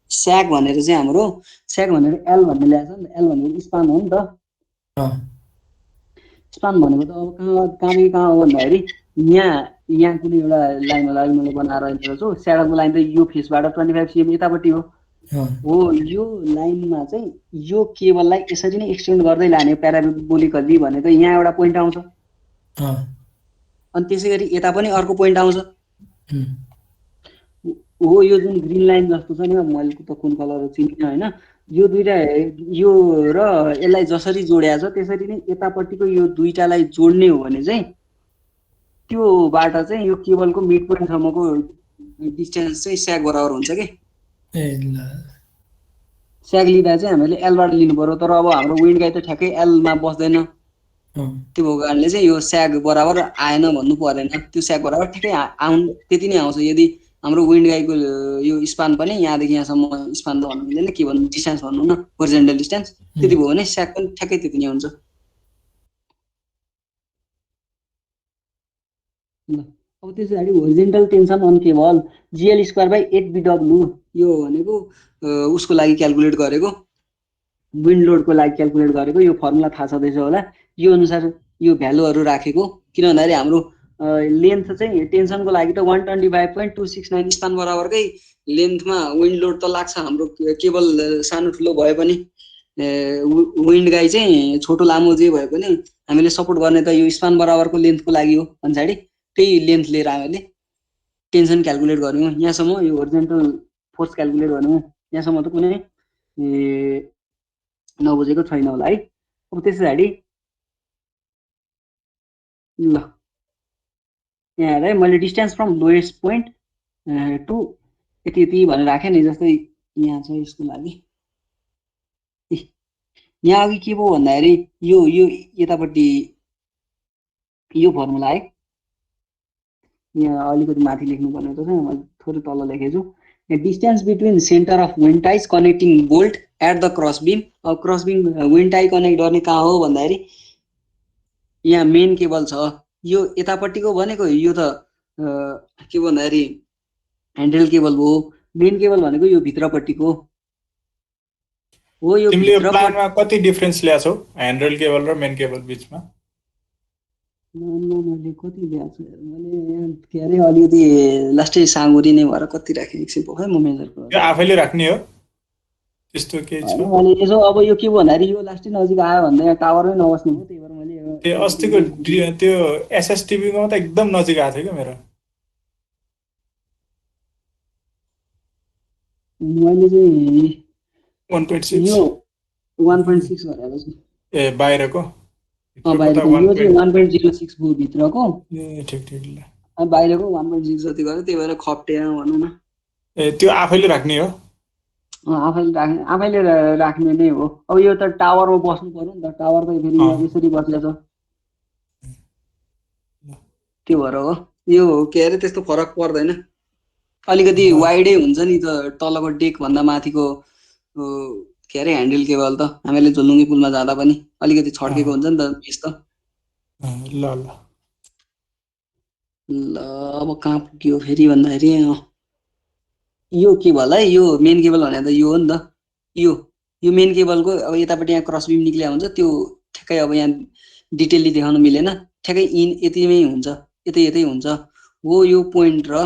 स्याक भनेर चाहिँ हाम्रो स्याक भनेर L भन्ने ल्याएको छ नि त, L भनेको स्पान हो नि त। स्पान भनेको त अब कहाँ हो भन्दाखेरि यहाँ कुनै एउटा लाइन होला, मैले बनाएर लिएको छु। स्याडलको लाइन त यो फेसबाट 25 cm यतापट्टि हो। यो लाइनमा चाहिँ यो केबललाई यसरी नै एक्सटेन्ड गर्दै लाने प्याराबोलिकल्ली भने त यहाँ एउटा पोइन्ट आउँछ, अनि त्यसै गरी यता पनि अर्को पोइन्ट आउँछ हो। यो जुन ग्रिन लाइन जस्तो छ नि, मैले त कुन कलर चिनिनँ होइन, यो दुईटा यो र यसलाई जसरी जोडिएको छ त्यसरी नै यतापट्टिको यो दुईटालाई जोड्ने हो भने चाहिँ त्योबाट चाहिँ यो केबलको मिड पोइन्टसम्मको डिस्टेन्स चाहिँ स्याक बराबर हुन्छ कि। स्याक लिँदा चाहिँ हामीले Lबाट लिनु पर्यो, तर अब हाम्रो विन्ड गाइड त ठ्याक्कै Lमा बस्दैन, त्यो भएको कारणले चाहिँ यो स्याक बराबर आएन भन्नु परेन। त्यो स्याक बराबर ठ्याक्कै त्यति नै आउँछ। यदि हाम्रो विन्ड गाइडको यो स्पान पनि यहाँदेखि यहाँसम्म स्पान त भन्नु मिल्दैन, के भन्नु डिस्टेन्स भन्नु न, होरिजेन्टल डिस्टेन्स, त्यति भयो भने स्याक पनि ठ्याक्कै त्यति नै हुन्छ। ल अब त्यसै गरी horizontal tension on cable GL square by 8BW यो भनेको उसको लागि क्याल्कुलेट गरेको विन्ड लोडको लागि क्याल्कुलेट गरेको यो फर्मुला थाहा छँदैछ होला यो अनुसार यो भ्यालुहरू राखेको किन भन्दाखेरि हाम्रो लेन्थ चाहिँ टेन्सनको लागि त 125.269 स्पान बराबरकै लेन्थमा विन्ड लोड त लाग्छ हाम्रो केबल सानो ठुलो भए पनि विन्ड गाई चाहिँ छोटो लामो जे भए पनि हामीले सपोर्ट गर्ने त यो स्पान बराबरको लेन्थको लागि हो पछाडि त्यही लेन्थ लिएर हामीले टेन्सन क्याल्कुलेट गऱ्यौँ यहाँसम्म यो होरिजेन्टल फोर्स क्याल्कुलेट गऱ्यौँ यहाँसम्म त कुनै नबुझेको छैन होला है अब त्यस पछाडि ल यहाँ हेर है मैले distance from lowest point to यति यति भनेर राखेँ नि जस्तै यहाँ छ यसको लागि यहाँ अघि के भयो भन्दाखेरि यो यतापट्टि यो फर्मुला है यहाँ अलिकति माथि लेख्नुपर्ने त छ मैले थोरै तल लेखेछु distance between centre of wind ties connecting bolt at the cross beam अब cross beam wind tie connect गर्ने कहाँ हो भन्दाखेरि यहाँ मेन केबल छ यो यतापट्टिको भनेको यो त के भन्दाखेरि ह्यान्डल केबल हो मेन केबल भनेको यो भित्रपट्टिको हो यो तिमीले यो प्लानमा कति डिफरेन्स ल्याछौ ह्यान्डल केबल र मेन केबल बीचमा मैले कति ल्याएको छु मैले के अरे अलिकति लास्टै साँगुरी नै भएर कति राखेँ एकछिन पख म मेजर यो आफैले राख्ने हो त्यस्तो के छ मैले यसो अब यो के भन्दाखेरि यो लास्टै नजिक आयो भन्दा यहाँ टावरमै नबस्ने हो त्यही भएर मैले त्यो अस्तिको त्यो SSTV-मा त एकदम नजिक आएको थियो क्या मेरो मैले चाहिँ 1.6 यो 1.6 भनेको छु ए बाहिरको बाहिरको यो चाहिँ 1.06 भयो भित्रको ए ठिक ठिक ल अनि बाहिरको 1.6 जति गर्यो त्यही भएर खप्टेर भनौँ न ए त्यो आफैले राख्ने हो आफैले राख्ने नै हो अब यो त टावरमा बस्नु पर्यो नि त टावर त फेरि यसरी बसेको छ त्यो भएर हो यो के अरे त्यस्तो फरक पर्दैन अलिकति वाइडै हुन्छ नि त तलको डेक भन्दा माथिको के अरे ह्यान्डल केबल त हामीले झुलुङ्गे पुलमा जाँदा पनि अलिकति छड्केको हुन्छ नि त पिस त ल ल ल अब कहाँ पुग्यो फेरि भन्दाखेरि यो केबल है यो मेन केबल भने त यो हो नि त यो मेन केबलको अब यतापट्टि यहाँ क्रस बिम निक्लिया हुन्छ त्यो ठ्याक्कै अब यहाँ डिटेलली देखाउन मिलेन ठ्याक्कै यतिमै हुन्छ यतै हुन्छ हो यो पोइन्ट र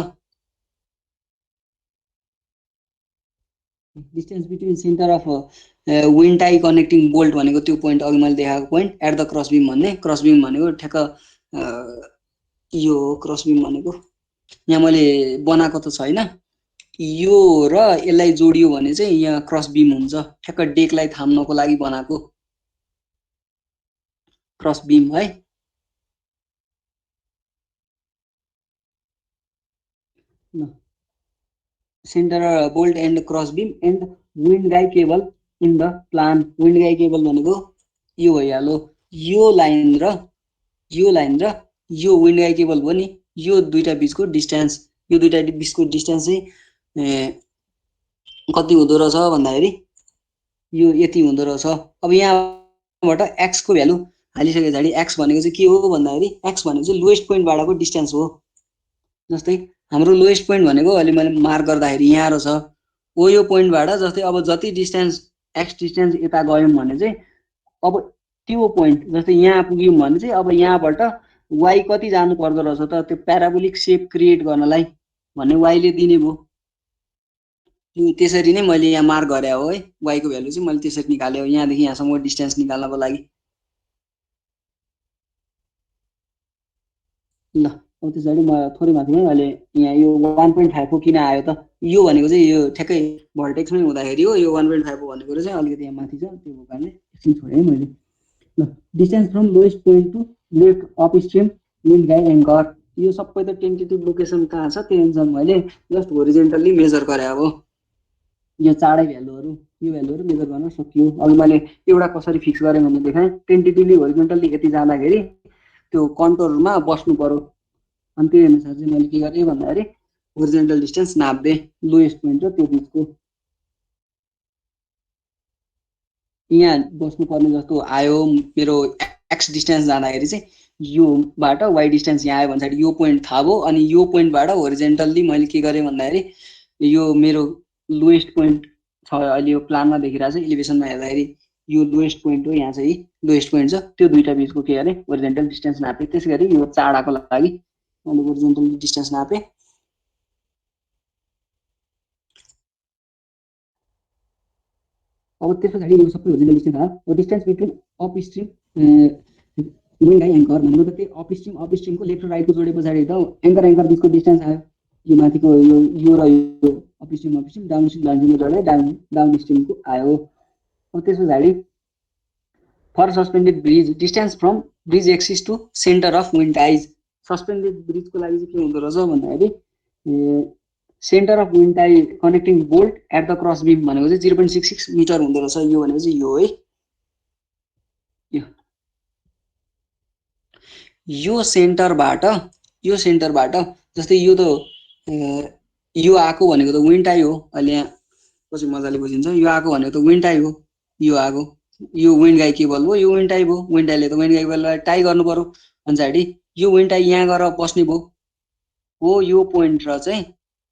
distance between centre of wind tie connecting bolt भनेको त्यो पोइन्ट अघि मैले देखाएको पोइन्ट एट द क्रस बिम भन्ने क्रस बिम भनेको ठ्याक्क यो क्रस बिम भनेको यहाँ मैले बनाएको त छैन यो र यसलाई जोडियो भने चाहिँ यहाँ क्रस बिम हुन्छ ठ्याक्क डेकलाई थाम्नको लागि बनाएको क्रस बिम है centre bolt and cross beam and wind guy cable in the plan wind guy cable भनेको यो भइहाल्यो यो लाइन र यो विन्ड गाई केबल भयो नि यो दुईटा बिचको डिस्टेन्स यो दुईटा बिचको डिस्टेन्स चाहिँ कति हुँदो रहेछ भन्दाखेरि यो यति हुँदो रहेछ अब यहाँबाट x को भ्यालु हालिसके पछाडि x भनेको चाहिँ के हो भन्दाखेरि x भनेको चाहिँ लोएस्ट पोइन्टबाटको डिस्टेन्स हो जस्तै हाम्रो लोएस्ट पोइन्ट भनेको अहिले मैले मार्क गर्दाखेरि यहाँ रहेछ हो यो पोइन्टबाट जस्तै अब जति डिस्टेन्स x डिस्टेन्स यता गयौँ भने चाहिँ अब त्यो पोइन्ट जस्तै यहाँ पुग्यौँ भने चाहिँ अब यहाँबाट y कति जानु पर्दो रहेछ त त्यो प्याराबोलिक सेप क्रिएट गर्नलाई भन्ने y ले दिने भयो त्यसरी नै मैले यहाँ मार्क गरे हो है y को भ्यालु चाहिँ मैले त्यसरी निकाले हो यहाँदेखि यहाँसम्म डिस्टेन्स निकाल्नको लागि ल अब त्यसरी म थोरै माथि नै अहिले यहाँ यो 1.5 को किन आयो त यो भनेको चाहिँ यो ठ्याक्कै भर्टेक्समै हुँदाखेरि हो यो 1.5 को भनेको चाहिँ अलिकति यहाँ माथि छ त्यो कारणले एकछिन छोडे है मैले ल distance from lowest point to left upstream wind guy anchor यो सबै त टेन्टेटिभ लोकेसन कहाँ छ त्यो अनुसार मैले जस्ट होरिजेन्टल्ली मेजर गरे अब यो चारै भ्यालुहरू यो भ्यालुहरू मेजर गर्न सकियो अब मैले एउटा कसरी फिक्स गरेँ भने देखाएँ टेन्टेटिभली होरिजेन्टल्ली यति जाँदाखेरि त्यो कन्ट्रोलमा बस्नु पर्यो अनि त्यही अनुसार चाहिँ मैले के गरेँ भन्दाखेरि होरिजेन्टल डिस्टेन्स नाप्दै लोएस्ट पोइन्ट र त्यो बिचको यहाँ बस्नुपर्ने जस्तो आयो मेरो एक्स डिस्टेन्स जाँदाखेरि चाहिँ योबाट वाइ डिस्टेन्स यहाँ आयो भने चाहिँ यो पोइन्ट थाहा भयो अनि यो पोइन्टबाट होरिजेन्टल्ली मैले के गरेँ भन्दाखेरि यो मेरो लोएस्ट पोइन्ट छ अहिले यो प्लानमा देखिरहेको छ इलिभेसनमा हेर्दाखेरि यो लोएस्ट पोइन्ट हो यहाँ चाहिँ लोएस्ट पोइन्ट छ त्यो दुईटा बीचको के अरे होरिजेन्टल डिस्टेन्स नापे त्यसैगरी यो चाडाको लागि मैले होरिजेन्टल डिस्टेन्स नापे अब त्यस पछाडि यो सबै होरिजेन्टल डिस्टेन्स हो distance between up stream wind high anchor भनेको त त्यही अप स्ट्रिमको लेफ्ट र राइटको जोडे पछाडि त एङ्कर बिचको डिस्टेन्स आयो यो माथिको यो र यो अप स्ट्रिम डाउन स्ट्रिमको जोडे डाउन स्ट्रिमको आयो अब त्यस पछाडि for suspended bridge distance from bridge axis to centre of wind ties suspended ब्रिजको लागि चाहिँ के हुँदो रहेछ भन्दाखेरि centre of wind tie connecting bolt at the cross beam भनेको चाहिँ 0.66 मिटर हुँदो रहेछ यो भनेको चाहिँ यो है यो सेन्टरबाट जस्तै यो त यो आएको भनेको त विन्ड टाइ हो अहिले यहाँ पछि मजाले बुझिन्छ यो आएको भनेको त विन्ड टाइ हो यो आएको यो विन्ड गाई केबल हो यो विन्ड टाइ भयो विन्ड टाइले त विन्ड गाई केबललाई टाइ गर्नु पर्यो पछाडि यो विन्ड टाइ यहाँ गएर बस्ने भयो हो यो पोइन्ट र चाहिँ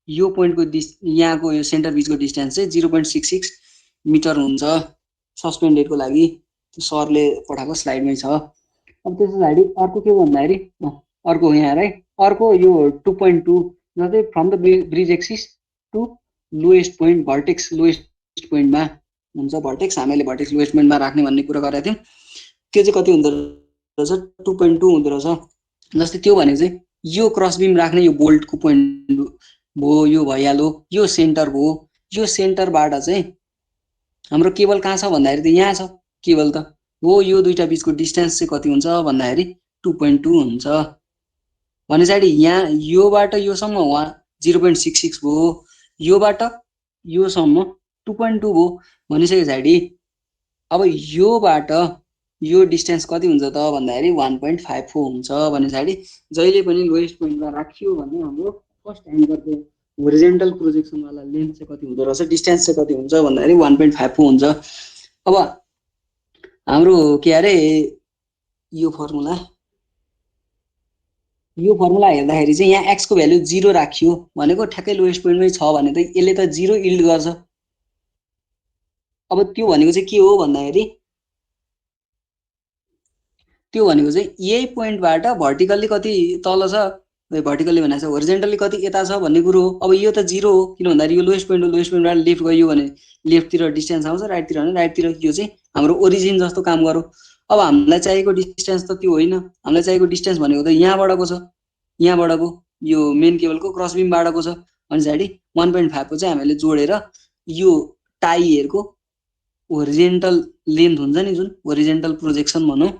यो पोइन्टको यहाँको यो सेन्टर बिचको डिस्टेन्स चाहिँ 0.66 मिटर हुन्छ सस्पेन्डेडको लागि सरले पठाएको स्लाइडमै छ अब त्यस पछाडि अर्को के भन्दाखेरि अर्को यहाँ है अर्को यो 2.2 जस्तै from the bridge axis to lowest point vertex lowest पोइन्टमा हुन्छ भर्टेक्स हामीले भर्टेक्स लोएस्ट पोइन्टमा राख्ने भन्ने कुरा गरेका थियौँ त्यो चाहिँ कति हुँदो रहेछ 2.2 हुँदो रहेछ जस्तै त्यो भनेको चाहिँ यो क्रस बिम राख्ने यो बोल्टको पोइन्ट भयो यो भइहाल्यो यो सेन्टर भयो यो सेन्टरबाट चाहिँ हाम्रो केबल कहाँ छ भन्दाखेरि त यहाँ छ केबल त हो यो दुईटा बिचको डिस्टेन्स चाहिँ कति हुन्छ भन्दाखेरि 2.2 हुन्छ भने पछाडि यहाँ योबाट योसम्म वहाँ 0.66 भयो योबाट योसम्म 2.2 भयो भनिसके पछाडि अब योबाट यो डिस्टेन्स कति हुन्छ त भन्दाखेरि 1.54 हुन्छ भने पछाडि जहिले पनि लोएस्ट पोइन्टमा राखियो भने हाम्रो फर्स्ट एङ्करको होरिजेन्टल प्रोजेक्सनवाला लेन्थ चाहिँ कति हुँदो रहेछ डिस्टेन्स चाहिँ कति हुन्छ भन्दाखेरि 1.54 हुन्छ अब हाम्रो के अरे यो फर्मुला हेर्दाखेरि चाहिँ यहाँ x को भ्यालु 0 राखियो भनेको ठ्याक्कै लोएस्ट पोइन्टमै छ भने त यसले त 0 इल्ड गर्छ अब त्यो भनेको चाहिँ के हो भन्दाखेरि त्यो भनेको चाहिँ यही पोइन्टबाट भर्टिकल्ली कति तल छ भर्टिकल्ली भनेको छ होरिजेन्टल्ली कति यता छ भन्ने कुरो हो अब यो त 0 हो किन भन्दाखेरि यो लोएस्ट पोइन्ट हो लोएस्ट पोइन्टबाट लेफ्ट गयो भने लेफ्टतिर डिस्टेन्स आउँछ राइटतिर भने राइटतिर यो चाहिँ हाम्रो ओरिजिन जस्तो काम गरौँ अब हामीलाई चाहिएको डिस्टेन्स त त्यो होइन हामीलाई चाहिएको डिस्टेन्स भनेको त यहाँबाटको यो मेन केबलको क्रस बिमबाटको छ भने पछाडि 1.5 को चाहिँ हामीले जोडेर यो टाइहरूको होरिजेन्टल लेन्थ हुन्छ नि जुन होरिजेन्टल प्रोजेक्सन भनौँ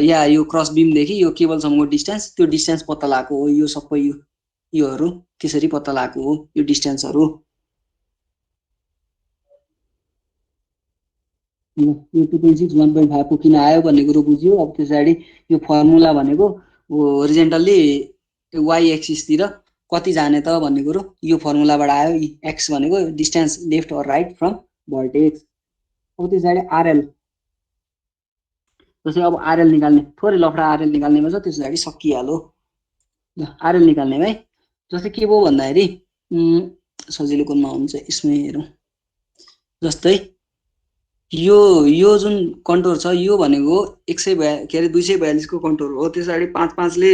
या यो क्रस बिमदेखि यो केबलसम्मको डिस्टेन्स त्यो डिस्टेन्स पत्ता लगाएको हो यो सबै योहरू त्यसरी पत्ता लगाएको हो यो डिस्टेन्सहरू यो 2.6 1.5 को किन आयो भन्ने कुरो बुझ्यो अब त्यस पछाडि यो फर्मुला भनेको होरिजेन्टल्ली वाइ एक्सिसतिर कति जाने त भन्ने कुरो यो फर्मुलाबाट आयो एक्स भनेको distance left or right from vertex अब त्यस पछाडि आरएल जस्तै अब आरएल निकाल्ने थोरै लफडा आरएल निकाल्नेमा छ त्यस पछाडि सकिहाल्यो ल आरएल निकाल्ने है जस्तै के भयो भन्दाखेरि सजिलो कुनमा हुन्छ यसमै हेरौँ जस्तै यो जुन कन्टोर छ यो भनेको 242 को कन्टोर हो त्यस पछाडि 5 ले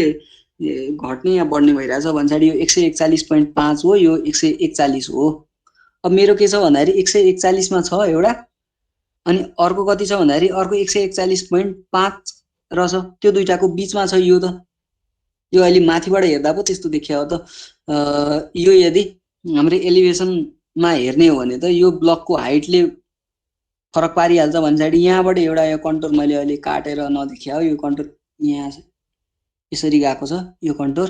घट्ने या बढ्ने भइरहेछ भने पछाडि यो 141.5 हो यो 141 हो अब मेरो के छ भन्दाखेरि 141 मा छ एउटा अनि अर्को कति छ भन्दाखेरि अर्को 141.5 रहेछ त्यो दुईटाको बीचमा छ यो त यो अहिले माथिबाट हेर्दा पो त्यस्तो देखियो त यो यदि हाम्रो एलिभेसनमा हेर्ने हो भने त यो ब्लकको हाइटले फरक पारिहाल्छ भने पछाडि यहाँबाट एउटा यो कन्टोर मैले अहिले काटेर नदेखिया हो यो कन्टोर यहाँ यसरी गएको छ यो कन्टोर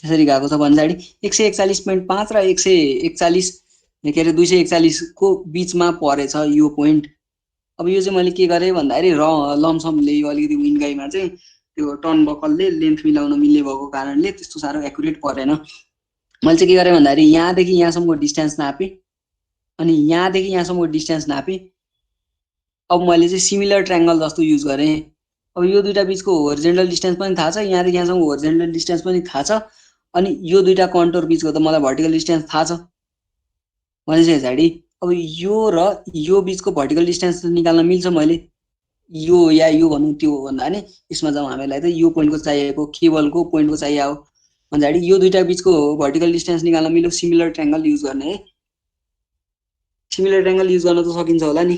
यसरी गएको छ भने पछाडि 141.5 र 141 के अरे 241 को बीचमा परेछ यो पोइन्ट अब यो चाहिँ मैले के गरेँ भन्दाखेरि लमसमले यो अलिकति विन्ड गाईमा चाहिँ त्यो टर्न बकलले लेन्थ मिलाउन मिल्ने भएको कारणले त्यस्तो साह्रो एक्युरेट परेन मैले चाहिँ के गरेँ भन्दाखेरि यहाँदेखि यहाँसम्मको डिस्टेन्स नापेँ अनि यहाँदेखि यहाँसम्मको डिस्टेन्स नापेँ अब मैले चाहिँ सिमिलर ट्रायंगल जस्तो युज गरेँ अब यो दुईटा बिचको होरिजेन्टल डिस्टेन्स पनि थाहा छ, यहाँदेखि यहाँसम्म होरिजेन्टल डिस्टेन्स पनि थाहा छ, अनि यो दुईटा कन्टुर बिचको त मलाई भर्टिकल डिस्टेन्स थाहा छ। भनेपछि पछाडि अब यो र यो बिचको भर्टिकल डिस्टेन्स निकाल्न मिल्छ मैले, यो या यो भनौँ त्यो हो भन्दा नि यसमा जाउँ, हामीलाई त यो पोइन्टको चाहिएको, केबलको पोइन्टको चाहिएको भन्दाखेरि यो दुईटा बिचको भर्टिकल डिस्टेन्स निकाल्न मिल्यो, सिमिलर ट्रायंगल युज गर्ने है। सिमिलर ट्रायंगल युज गर्न त सकिन्छ होला नि।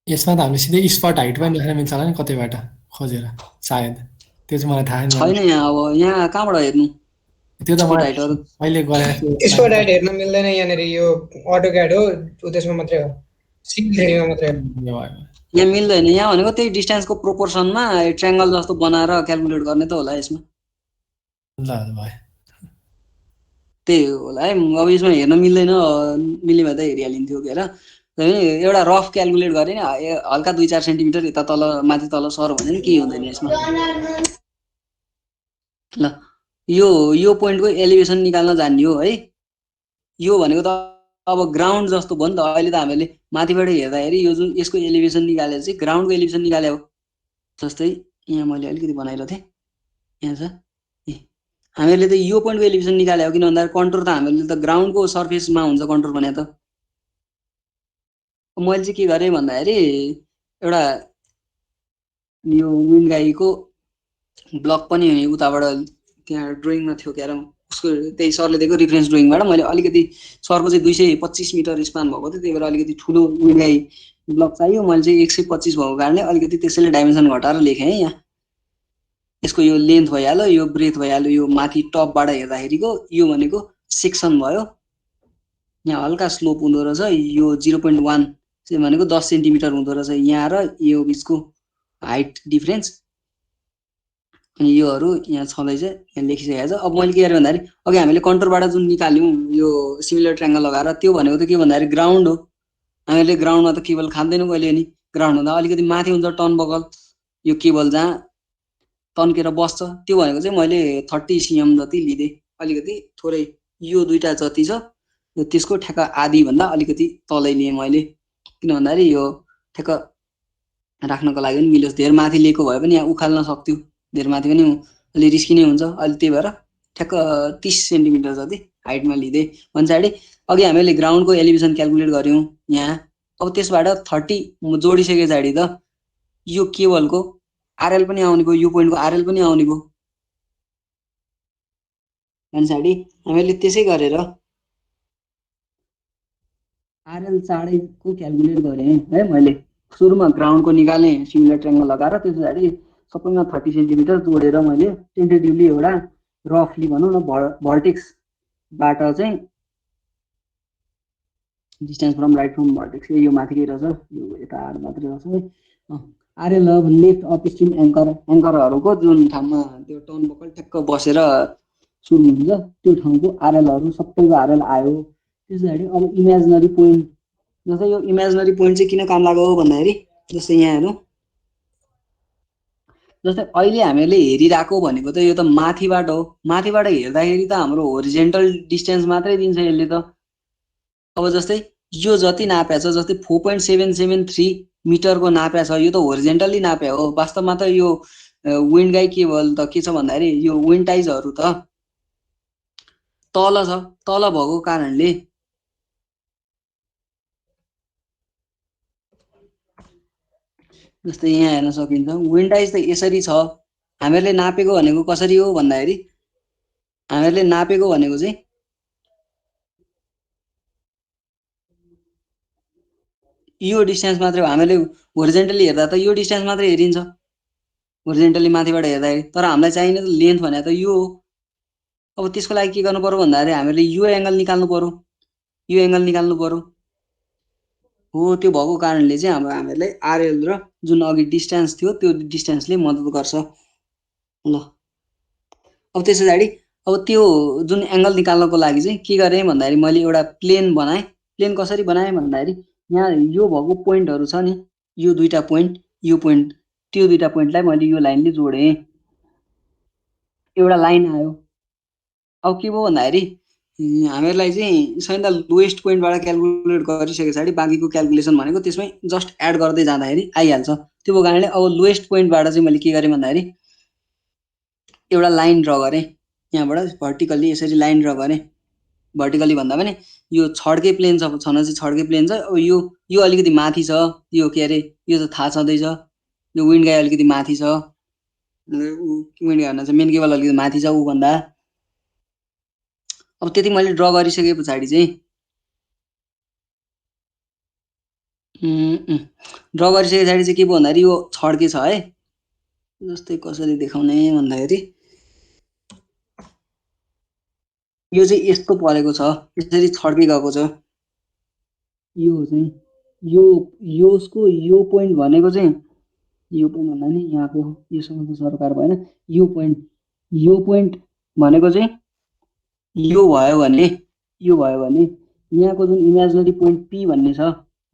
यसमा त हामीले सिधै स्पट हाइट पनि लेख्न मिल्छ होला नि कतैबाट खोजेर सायद, त्यो चाहिँ मलाई थाहा छैन यहाँ। अब यहाँ कहाँबाट हेर्नु त्यो त स्पट मलाई हाइटहरु? मैले गरेको थिएँ। स्पट हाइट हेर्न मिल्दैन यहाँनिर, यो अटोक्याड हो त्यसमा मात्रै हो, सिम्पल थ्रीमा मात्रै हो। यहाँ मिल्दैन, यहाँ भनेको त्यही डिस्टेन्सको प्रोपोर्सनमा ट्रायंगल जस्तो बनाएर क्याल्कुलेट गर्ने त होला यसमा। ल भयो। त्यही होला है। अब यसमा हेर्न मिल्दैन, मिल्ने भए त हेरिहालिन्थ्यो के र एउटा रफ क्याल्कुलेट गरेँ नि, हल्का 2-4 सेन्टिमिटर यता तल माथि तल सर्यो भने नि केही हुँदैन यसमा। ल यो पोइन्टको एलिभेसन निकाल्न जान्ने हो है। यो भनेको त अब ग्राउन्ड जस्तो भयो नि त। अहिले त हामीले माथिबाट हेर्दाखेरि यो जुन यसको एलिभेसन निकालेर चाहिँ ग्राउन्डको एलिभेसन निकाले हो। जस्तै यहाँ मैले अलिकति बनाइरहेको थिएँ, यहाँ छ हामीले त यो पोइन्टको एलिभेसन निकाले हो, किन भन्दा कन्टुर त हामीले त ग्राउन्डको सर्फेसमा हुन्छ कन्टुर भने त। मैले चाहिँ के गरेँ भन्दाखेरि एउटा यो विन्ड गाईको ब्लक पनि उताबाट त्यहाँ ड्रइङमा थियो क्यार, उसको त्यही सरले दिएको रिफरेन्स ड्रइङबाट मैले अलिकति, सरको चाहिँ 225 मिटर स्पान भएको थियो, त्यही भएर अलिकति ठुलो विन्ड गाई ब्लक चाहियो। मैले चाहिँ 125 भएको कारणले अलिकति त्यसैले डाइमेन्सन घटाएर लेखेँ है। यहाँ यसको यो लेन्थ भइहाल्यो, यो ब्रेथ भइहाल्यो, यो माथि टपबाट हेर्दाखेरिको यो भनेको सेक्सन भयो। यहाँ हल्का स्लोप हुँदो रहेछ, यो 0.1 चाहिँ भनेको 10 सेन्टिमिटर हुँदो रहेछ यहाँ र यो बिचको हाइट डिफरेन्स। अनि योहरू यहाँ छँदैछ, यहाँ लेखिसकेको छ। अब मैले के गरेँ भन्दाखेरि अघि हामीले कन्टुरबाट जुन निकाल्यौँ यो सिमिलर ट्रायंगल लगाएर, त्यो भनेको त के भन्दाखेरि ग्राउन्ड हो। हामीले ग्राउन्डमा त केबल खाँदैनौँ कहिले नि। ग्राउन्ड भन्दा अलिकति माथि हुन्छ टर्न बकल, यो केबल जहाँ तन्केर बस्छ, त्यो भनेको चाहिँ मैले 30 cm जति लिँदै, अलिकति थोरै यो दुईटा जति छ त्यसको ठ्याक्क आधी भन्दा अलिकति तलै लिएँ मैले, किन भन्दाखेरि यो ठ्याक्क राख्नको लागि पनि मिलोस्। धेर माथि लिएको भए पनि यहाँ उखाल्न सक्थ्यो, धेर माथि पनि अलि रिस्की नै हुन्छ, अलि त्यही भएर ठ्याक्क 30 सेन्टिमिटर जति हाइटमा लिँदै। पछाडि अघि हामीले ग्राउन्डको एलिभेसन क्याल्कुलेट गऱ्यौँ यहाँ। अब त्यसबाट 30 जोडिसके पछाडि त यो केबलको आरएल पनि आउने भयो, यो पोइन्टको आरएल पनि आउने भयो। पछाडि हामीले त्यसै गरेर आरएल चाँडैको क्याल्कुलेट गरेँ है। मैले सुरुमा ग्राउन्डको निकालेँ सिमिलर ट्रायंगल लगाएर, त्यस पछाडि सबैमा 30 सेन्टिमिटर जोडेर मैले टेन्टेटिभली एउटा रफली भनौँ न भर्टेक्सबाट चाहिँ distance from right from vertex यो माथिकै रहेछ, यो यता आड मात्रै रहेछ है। आरएल अफ लेफ्ट अपस्ट्रिम एङ्करहरूको जुन ठाउँमा त्यो टर्न बकल ठ्याक्क बसेर सुरु हुन्छ त्यो ठाउँको आरएलहरू सबैको आरएल आयो। त्यस पछाडि अब इमेजिनरी पोइन्ट, जस्तै यो इमेजिनरी पोइन्ट चाहिँ किन काम लाग्यो भन्दाखेरि जस्तै यहाँ हेर्नु, जस्तै अहिले हामीले हेरिरहेको भनेको त यो त माथिबाट हो। माथिबाट हेर्दाखेरि त हाम्रो होरिजेन्टल डिस्टेन्स मात्रै दिन्छ यसले त। अब जस्तै यो जति नाप्या छ, जस्तै 4.773 मिटरको नाप्या छ, यो त होरिजेन्टल्ली नाप्या हो। वास्तवमा त यो विन्ड गाई केबल त के छ भन्दाखेरि यो विन्ड टाइजहरू त तल छ, तल भएको कारणले जस्तै यहाँ हेर्न सकिन्छ विन्ड टाइज त यसरी छ। हामीहरूले नापेको भनेको कसरी हो भन्दाखेरि हामीहरूले नापेको भनेको चाहिँ यो डिस्टेन्स मात्रै हो। हामीले होरिजेन्टली हेर्दा त यो डिस्टेन्स मात्रै हेरिन्छ होरिजेन्टली माथिबाट हेर्दाखेरि, तर हामीलाई चाहिने त लेन्थ भने त यो हो। अब त्यसको लागि के गर्नु पर्यो भन्दाखेरि हामीले यो एङ्गल निकाल्नु पर्यो, यो एङ्गल निकाल्नु पर्यो हो। त्यो भएको कारणले चाहिँ हामीहरूलाई आरएल र जुन अघि डिस्टेन्स थियो त्यो डिस्टेन्सले मद्दत गर्छ। ल अब त्यस पछाडि अब त्यो जुन एङ्गल निकाल्नको लागि चाहिँ के गरेँ भन्दाखेरि मैले एउटा प्लेन बनाएँ। प्लेन कसरी बनाएँ भन्दाखेरि यहाँ यो भएको पोइन्टहरू छ नि, यो दुईटा पोइन्ट, यो पोइन्ट, त्यो दुईटा पोइन्टलाई मैले यो लाइनले जोडेँ, एउटा लाइन आयो। अब के भयो भन्दाखेरि हामीहरूलाई चाहिँ सबैभन्दा लोएस्ट पोइन्टबाट क्यालकुलेट गरिसके पछाडि बाँकीको क्यालकुलेसन भनेको त्यसमै जस्ट एड गर्दै जाँदाखेरि आइहाल्छ। त्यो कारणले अब लोएस्ट पोइन्टबाट चाहिँ मैले के गरेँ भन्दाखेरि एउटा लाइन ड्र गरेँ, यहाँबाट भर्टिकल्ली यसरी लाइन ड्र गरेँ। भर्टिकल्ली भन्दा पनि यो छड्के प्लेन छ छन चाहिँ छड्के प्लेन छ। अब यो अलिकति माथि छ, यो के अरे यो त थाहा छँदैछ, यो विन्ड गाई अलिकति माथि छ, विन्ड गाई भन्दा चाहिँ मेन केबल अलिकति माथि छ ऊभन्दा। अब त्यति मैले ड्र गरिसके पछाडि चाहिँ ड्र गरिसके पछाडि चाहिँ के भयो भन्दाखेरि यो छड्के छ है। जस्तै कसरी देखाउने भन्दाखेरि यो चाहिँ यस्तो परेको छ, यसरी छड्के गएको छ। यो चाहिँ यसको यो पोइन्ट भनेको चाहिँ यो पोइन्ट भन्दा नि यहाँको योसँग त सरकार भएन। यो पोइन्ट भनेको चाहिँ यो भयो भने यहाँको जुन इमेजिनरी पोइन्ट पी भन्ने छ,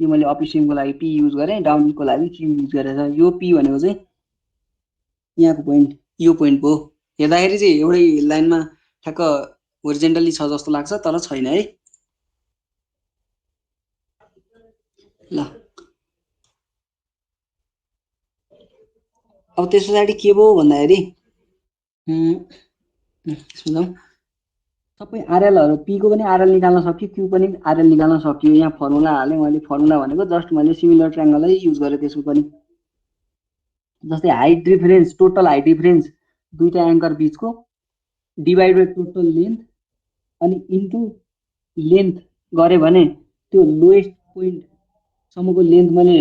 यो मैले अप स्ट्रिमको लागि पी युज गरेँ, डाउनको लागि क्यू युज गरेछ। यो पी भनेको चाहिँ यहाँको पोइन्ट, यो पोइन्ट हो। हेर्दाखेरि चाहिँ एउटै लाइनमा ठ्याक्क होरिजेन्टली छ जस्तो लाग्छ, तर छैन है। ल अब त्यस पछाडि के भयो भन्दाखेरि सबै आरएलहरू पीको पनि आरएल निकाल्न सक्यो, क्यू पनि आरएल निकाल्न सक्यो। यहाँ फर्मुला हालेँ मैले, फर्मुला भनेको जस्ट मैले सिमिलर ट्रायङ्गलै युज गरेँ त्यसको पनि। जस्तै height difference, total height difference दुईटा एङ्कर बिचको डिभाइडेड टोटल लेन्थ अनि इन्टु लेन्थ गरेँ भने त्यो लोएस्ट पोइन्टसम्मको लेन्थ मैले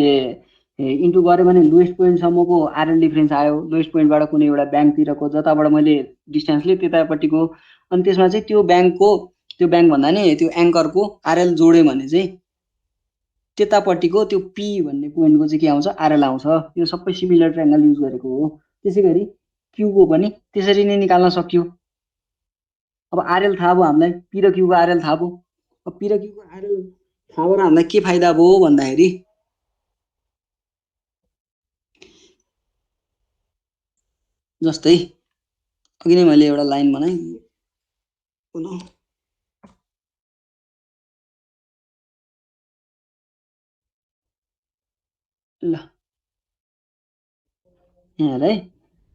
इन्टु गरेँ भने लोएस्ट पोइन्टसम्मको आरएल डिफरेन्स आयो। लोएस्ट पोइन्टबाट कुनै एउटा ब्याङ्कतिरको जताबाट मैले डिस्टेन्सले त्यतापट्टिको, अनि त्यसमा चाहिँ त्यो ब्याङ्क भन्दा नि त्यो एङ्करको आरएल जोड्यो भने चाहिँ त्यतापट्टिको त्यो पी भन्ने पोइन्टको चाहिँ के आउँछ, आरएल आउँछ। यो सबै सिमिलर ट्रायङ्गल युज गरेको हो। त्यसै गरी क्यूको पनि त्यसरी नै निकाल्न सक्यो। अब आरएल थाहा भयो हामीलाई, पी र क्यूको आरएल थाहा भयो। अब पी र क्यूको आरएल थाहा भएर हामीलाई के फाइदा भयो भन्दाखेरि जस्तै अघि नै मैले एउटा लाइन बनाएँ, ल यहाँ है।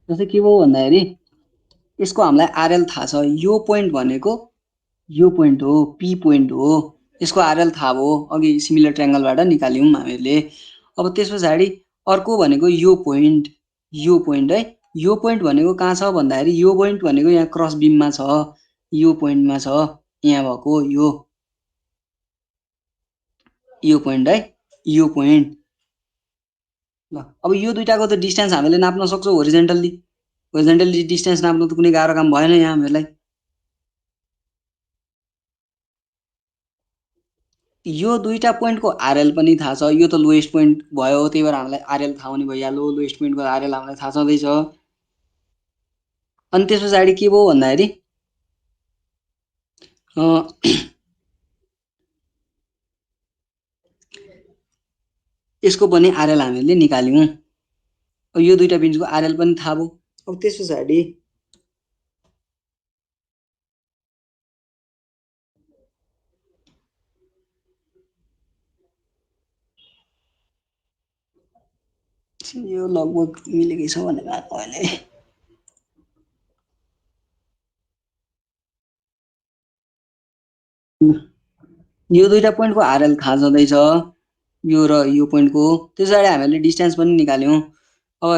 जस्तै के भयो भन्दाखेरि यसको हामीलाई आरएल थाहा छ। यो पोइन्ट भनेको यो पोइन्ट हो, पी पोइन्ट हो। यसको आरएल थाहा भयो, अघि सिमिलर ट्रायङ्गलबाट निकाल्यौँ हामीले। अब त्यस पछाडि अर्को भनेको यो पोइन्ट है। यो पोइन्ट भनेको कहाँ छ भन्दाखेरि यो पोइन्ट भनेको यहाँ क्रस बिममा छ, यो पोइन्टमा छ, यहाँ भएको यो पोइन्ट है, यो पोइन्ट। ल अब यो दुईटाको त डिस्टेन्स हामीले नाप्न सक्छौँ होरिजेन्टल्ली डिस्टेन्स नाप्नु त कुनै गाह्रो काम भएन यहाँ हामीहरूलाई। यो दुईटा पोइन्टको आरएल पनि थाहा छ। यो त लोएस्ट पोइन्ट भयो, त्यही भएर हामीलाई आरएल थाहा हुने भइहाल्यो। लोएस्ट पोइन्टको आरएल हामीलाई थाहा छँदैछ। अनि त्यस पछाडि के भयो भन्दाखेरि यसको पनि आरएल हामीले निकाल्यौँ। अब यो दुईटा बिचको आरएल पनि थाहा भयो। अब त्यस पछाडि यो लगभग मिलेकै छ भनेर अहिले यो दुईटा पोइन्टको आरएल थाहा छँदैछ, यो र यो पोइन्टको। त्यस पछाडि हामीले डिस्टेन्स पनि निकाल्यौँ। अब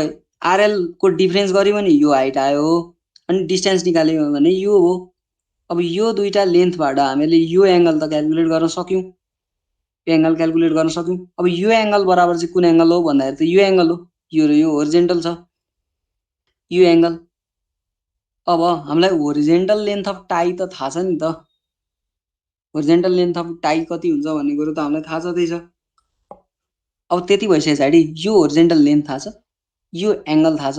आरएलको डिफरेन्स गऱ्यो भने यो हाइट आयो, अनि डिस्टेन्स निकाल्यो भने यो हो। अब यो दुईटा लेन्थबाट हामीले यो एङ्गल त क्यालकुलेट गर्न सक्यौँ, एङ्गल क्यालकुलेट गर्न सक्यौँ। अब यो एङ्गल बराबर चाहिँ कुन एङ्गल हो भन्दाखेरि त यो एङ्गल हो। यो र यो होरिजेन्टल छ, यो एङ्गल। अब हामीलाई होरिजेन्टल लेन्थ अफ टाई त थाहा छ नि त। होरिजेन्टल लेन्थ अफ टाई कति हुन्छ भन्ने कुरो त हामीलाई थाहा छँदैछ। अब त्यति भइसके पछाडि यो होरिजेन्टल लेन्थ थाहा छ, यो एङ्गल थाहा छ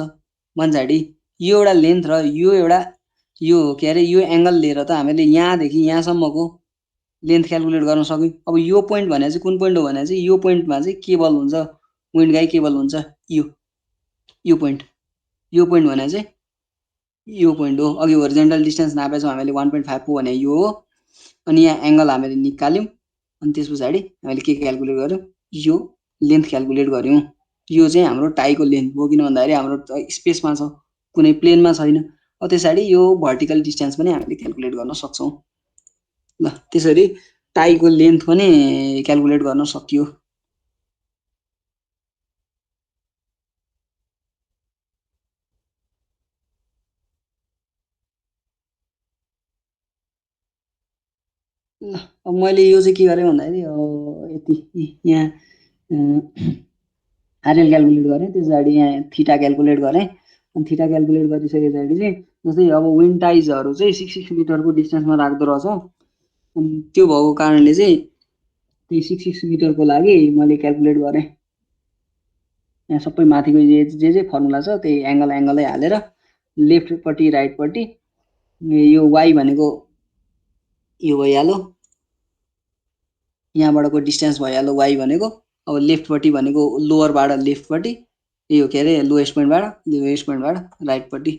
भने पछाडि यो एउटा लेन्थ र यो के अरे यो एङ्गल लिएर त हामीले यहाँदेखि यहाँसम्मको लेन्थ क्यालकुलेट गर्न सक्यौँ। अब यो पोइन्ट भने चाहिँ कुन पोइन्ट हो भने चाहिँ यो पोइन्टमा चाहिँ केबल हुन्छ, विन्ड गाई केबल हुन्छ। यो पोइन्ट भने चाहिँ यो पोइन्ट हो। अघि होरिजेन्टल डिस्टेन्स नापेछौँ हामीले 1.5 को भने यो हो। अनि यहाँ एङ्गल हामीले निकाल्यौँ अनि त्यस पछाडि हामीले के क्यालकुलेट गर्यौँ यो लेन्थ क्यालकुलेट गर्यौँ यो चाहिँ हाम्रो टाईको लेन्थ हो किन भन्दाखेरि हाम्रो स्पेसमा छ कुनै प्लेनमा छैन अब त्यसरी यो भर्टिकल डिस्टेन्स पनि हामीले क्यालकुलेट गर्न सक्छौँ ल त्यसरी टाईको लेन्थ पनि क्यालकुलेट गर्न सकियो ल अब मैले यो चाहिँ के गरेँ भन्दाखेरि यति यहाँ आरएल क्यालकुलेट गरेँ त्यस पछाडि यहाँ थीटा क्यालकुलेट गरेँ अनि थीटा क्यालकुलेट गरिसके पछाडि चाहिँ जस्तै अब विन्ड टाइजहरू चाहिँ 6 मिटरको डिस्टेन्समा राख्दो रहेछ अनि त्यो भएको कारणले चाहिँ त्यही 6 मिटरको लागि मैले क्यालकुलेट गरेँ यहाँ सबै माथिको जे फर्मुला छ त्यही एङ्गलै हालेर लेफ्टपट्टि राइटपट्टि यो वाइ भनेको यो भइहाल्यो यहाँबाटको डिस्टेन्स भइहाल्यो वाइ भनेको अब लेफ्टपट्टि भनेको लोवरबाट लेफ्टपट्टि यो के अरे लोएस्ट पोइन्टबाट राइटपट्टि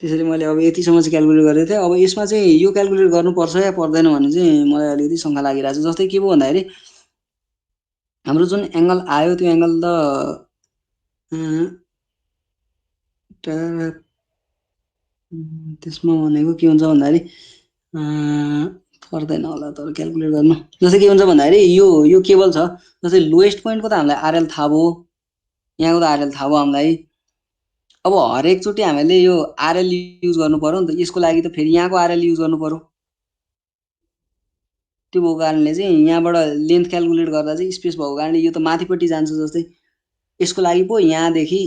त्यसरी मैले अब यतिसम्म चाहिँ क्यालकुलेट गरेको थिएँ अब यसमा चाहिँ यो क्यालकुलेट गर्नुपर्छ या पर्दैन भन्ने चाहिँ मलाई अलिकति शङ्का लागिरहेको छ जस्तै के भयो भन्दाखेरि हाम्रो जुन एङ्गल आयो त्यो एङ्गल त त्यसमा भनेको के हुन्छ भन्दाखेरि पर्दैन होला तर क्यालकुलेट गर्नु जस्तै के हुन्छ भन्दाखेरि यो केबल छ जस्तै लोएस्ट पोइन्टको त हामीलाई आरएल थाहा भयो यहाँको त आरएल थाहा भयो हामीलाई अब हरेकचोटि हामीले यो आरएल युज गर्नु पर्यो नि त यसको लागि त फेरि यहाँको आरएल युज गर्नु पर्यो त्यो भएको कारणले चाहिँ यहाँबाट लेन्थ क्यालकुलेट गर्दा चाहिँ स्पेस भएको कारणले यो त माथिपट्टि जान्छ जस्तै यसको लागि पो यहाँदेखि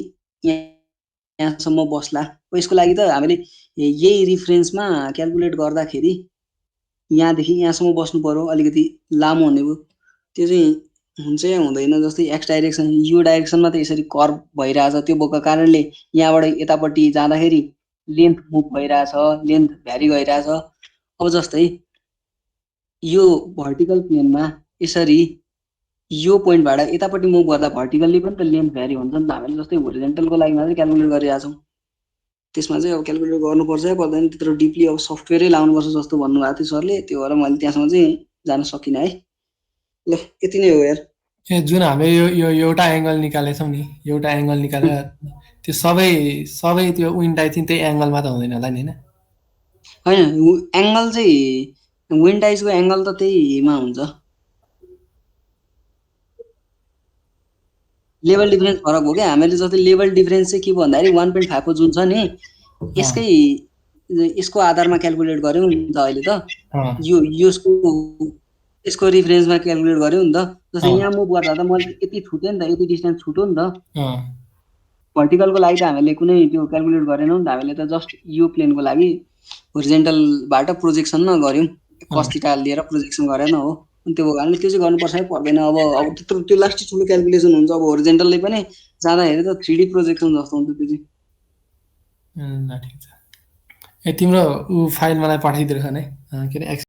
यहाँसम्म बस्ला यसको लागि त हामीले यही रिफरेन्समा क्यालकुलेट गर्दाखेरि यहाँदेखि यहाँसम्म बस्नु पर्यो अलिकति लामो हुने भयो त्यो चाहिँ हुन्छ या हुँदैन जस्तै एक्स डाइरेक्सन यो डाइरेक्सनमा त यसरी कर्भ भइरहेछ त्यो भएको कारणले यहाँबाट यतापट्टि जाँदाखेरि लेन्थ मुभ भइरहेछ लेन्थ भ्यारी भइरहेछ अब जस्तै यो भर्टिकल प्लेनमा यसरी यो पोइन्टबाट यतापट्टि मुभ गर्दा भर्टिकल्ली पनि त लेन्थ भ्यारी हुन्छ नि त हामीले जस्तै होरिजेन्टलको लागि मात्रै क्यालकुलेट गरिरहेका छौँ त्यसमा चाहिँ अब क्यालकुलेट गर्नुपर्छ या पर्दैन त्यत्रो डिपली अब सफ्टवेयरै लाउनुपर्छ जस्तो भन्नुभएको थियो सरले त्यो भएर मैले त्यहाँसम्म चाहिँ जान सकिनँ है ल यति नै हो यार जुन हामीले यो एउटा एङ्गल निकालेछौँ नि एउटा एङ्गल निकालेर त्यो सबै त्यो विन्ड टाइज चाहिँ त्यही एङ्गलमा त हुँदैन होला नि होइन एङ्गल चाहिँ विन्ड टाइजको एङ्गल त त्यहीमा हुन्छ लेभल डिफरेन्स फरक हो क्या हामीले जस्तै लेभल डिफरेन्स चाहिँ के भयो भन्दाखेरि 1.5 को जुन छ नि यसको आधारमा क्यालकुलेट गर्यौँ नि त अहिले त यसको रिफरेन्समा क्यालकुलेट गर्यौँ नि त जस्तै यहाँ मुभ गर्दा त मैले यति छुट्यो नि त यति डिस्टेन्स छुट्यो नि त भर्टिकलको लागि त हामीले कुनै त्यो क्यालकुलेट गरेनौँ नि त हामीले त जस्ट यो प्लेनको लागि होरिजेन्टलबाट प्रोजेक्सनमा गर्यौँ कस थीटा लिएर प्रोजेक्सन गरेन हो अनि त्यो कारणले त्यो चाहिँ गर्नुपर्छ है पर्दैन अब त्यत्रो त्यो लास्ट ठुलो क्यालकुलेसन हुन्छ अब होरिजेन्टलले पनि जाँदाखेरि त 3D प्रोजेक्सन जस्तो हुन्छ त्यो चाहिँ तिम्रो फाइल मलाई पठाइदिएर है के अरे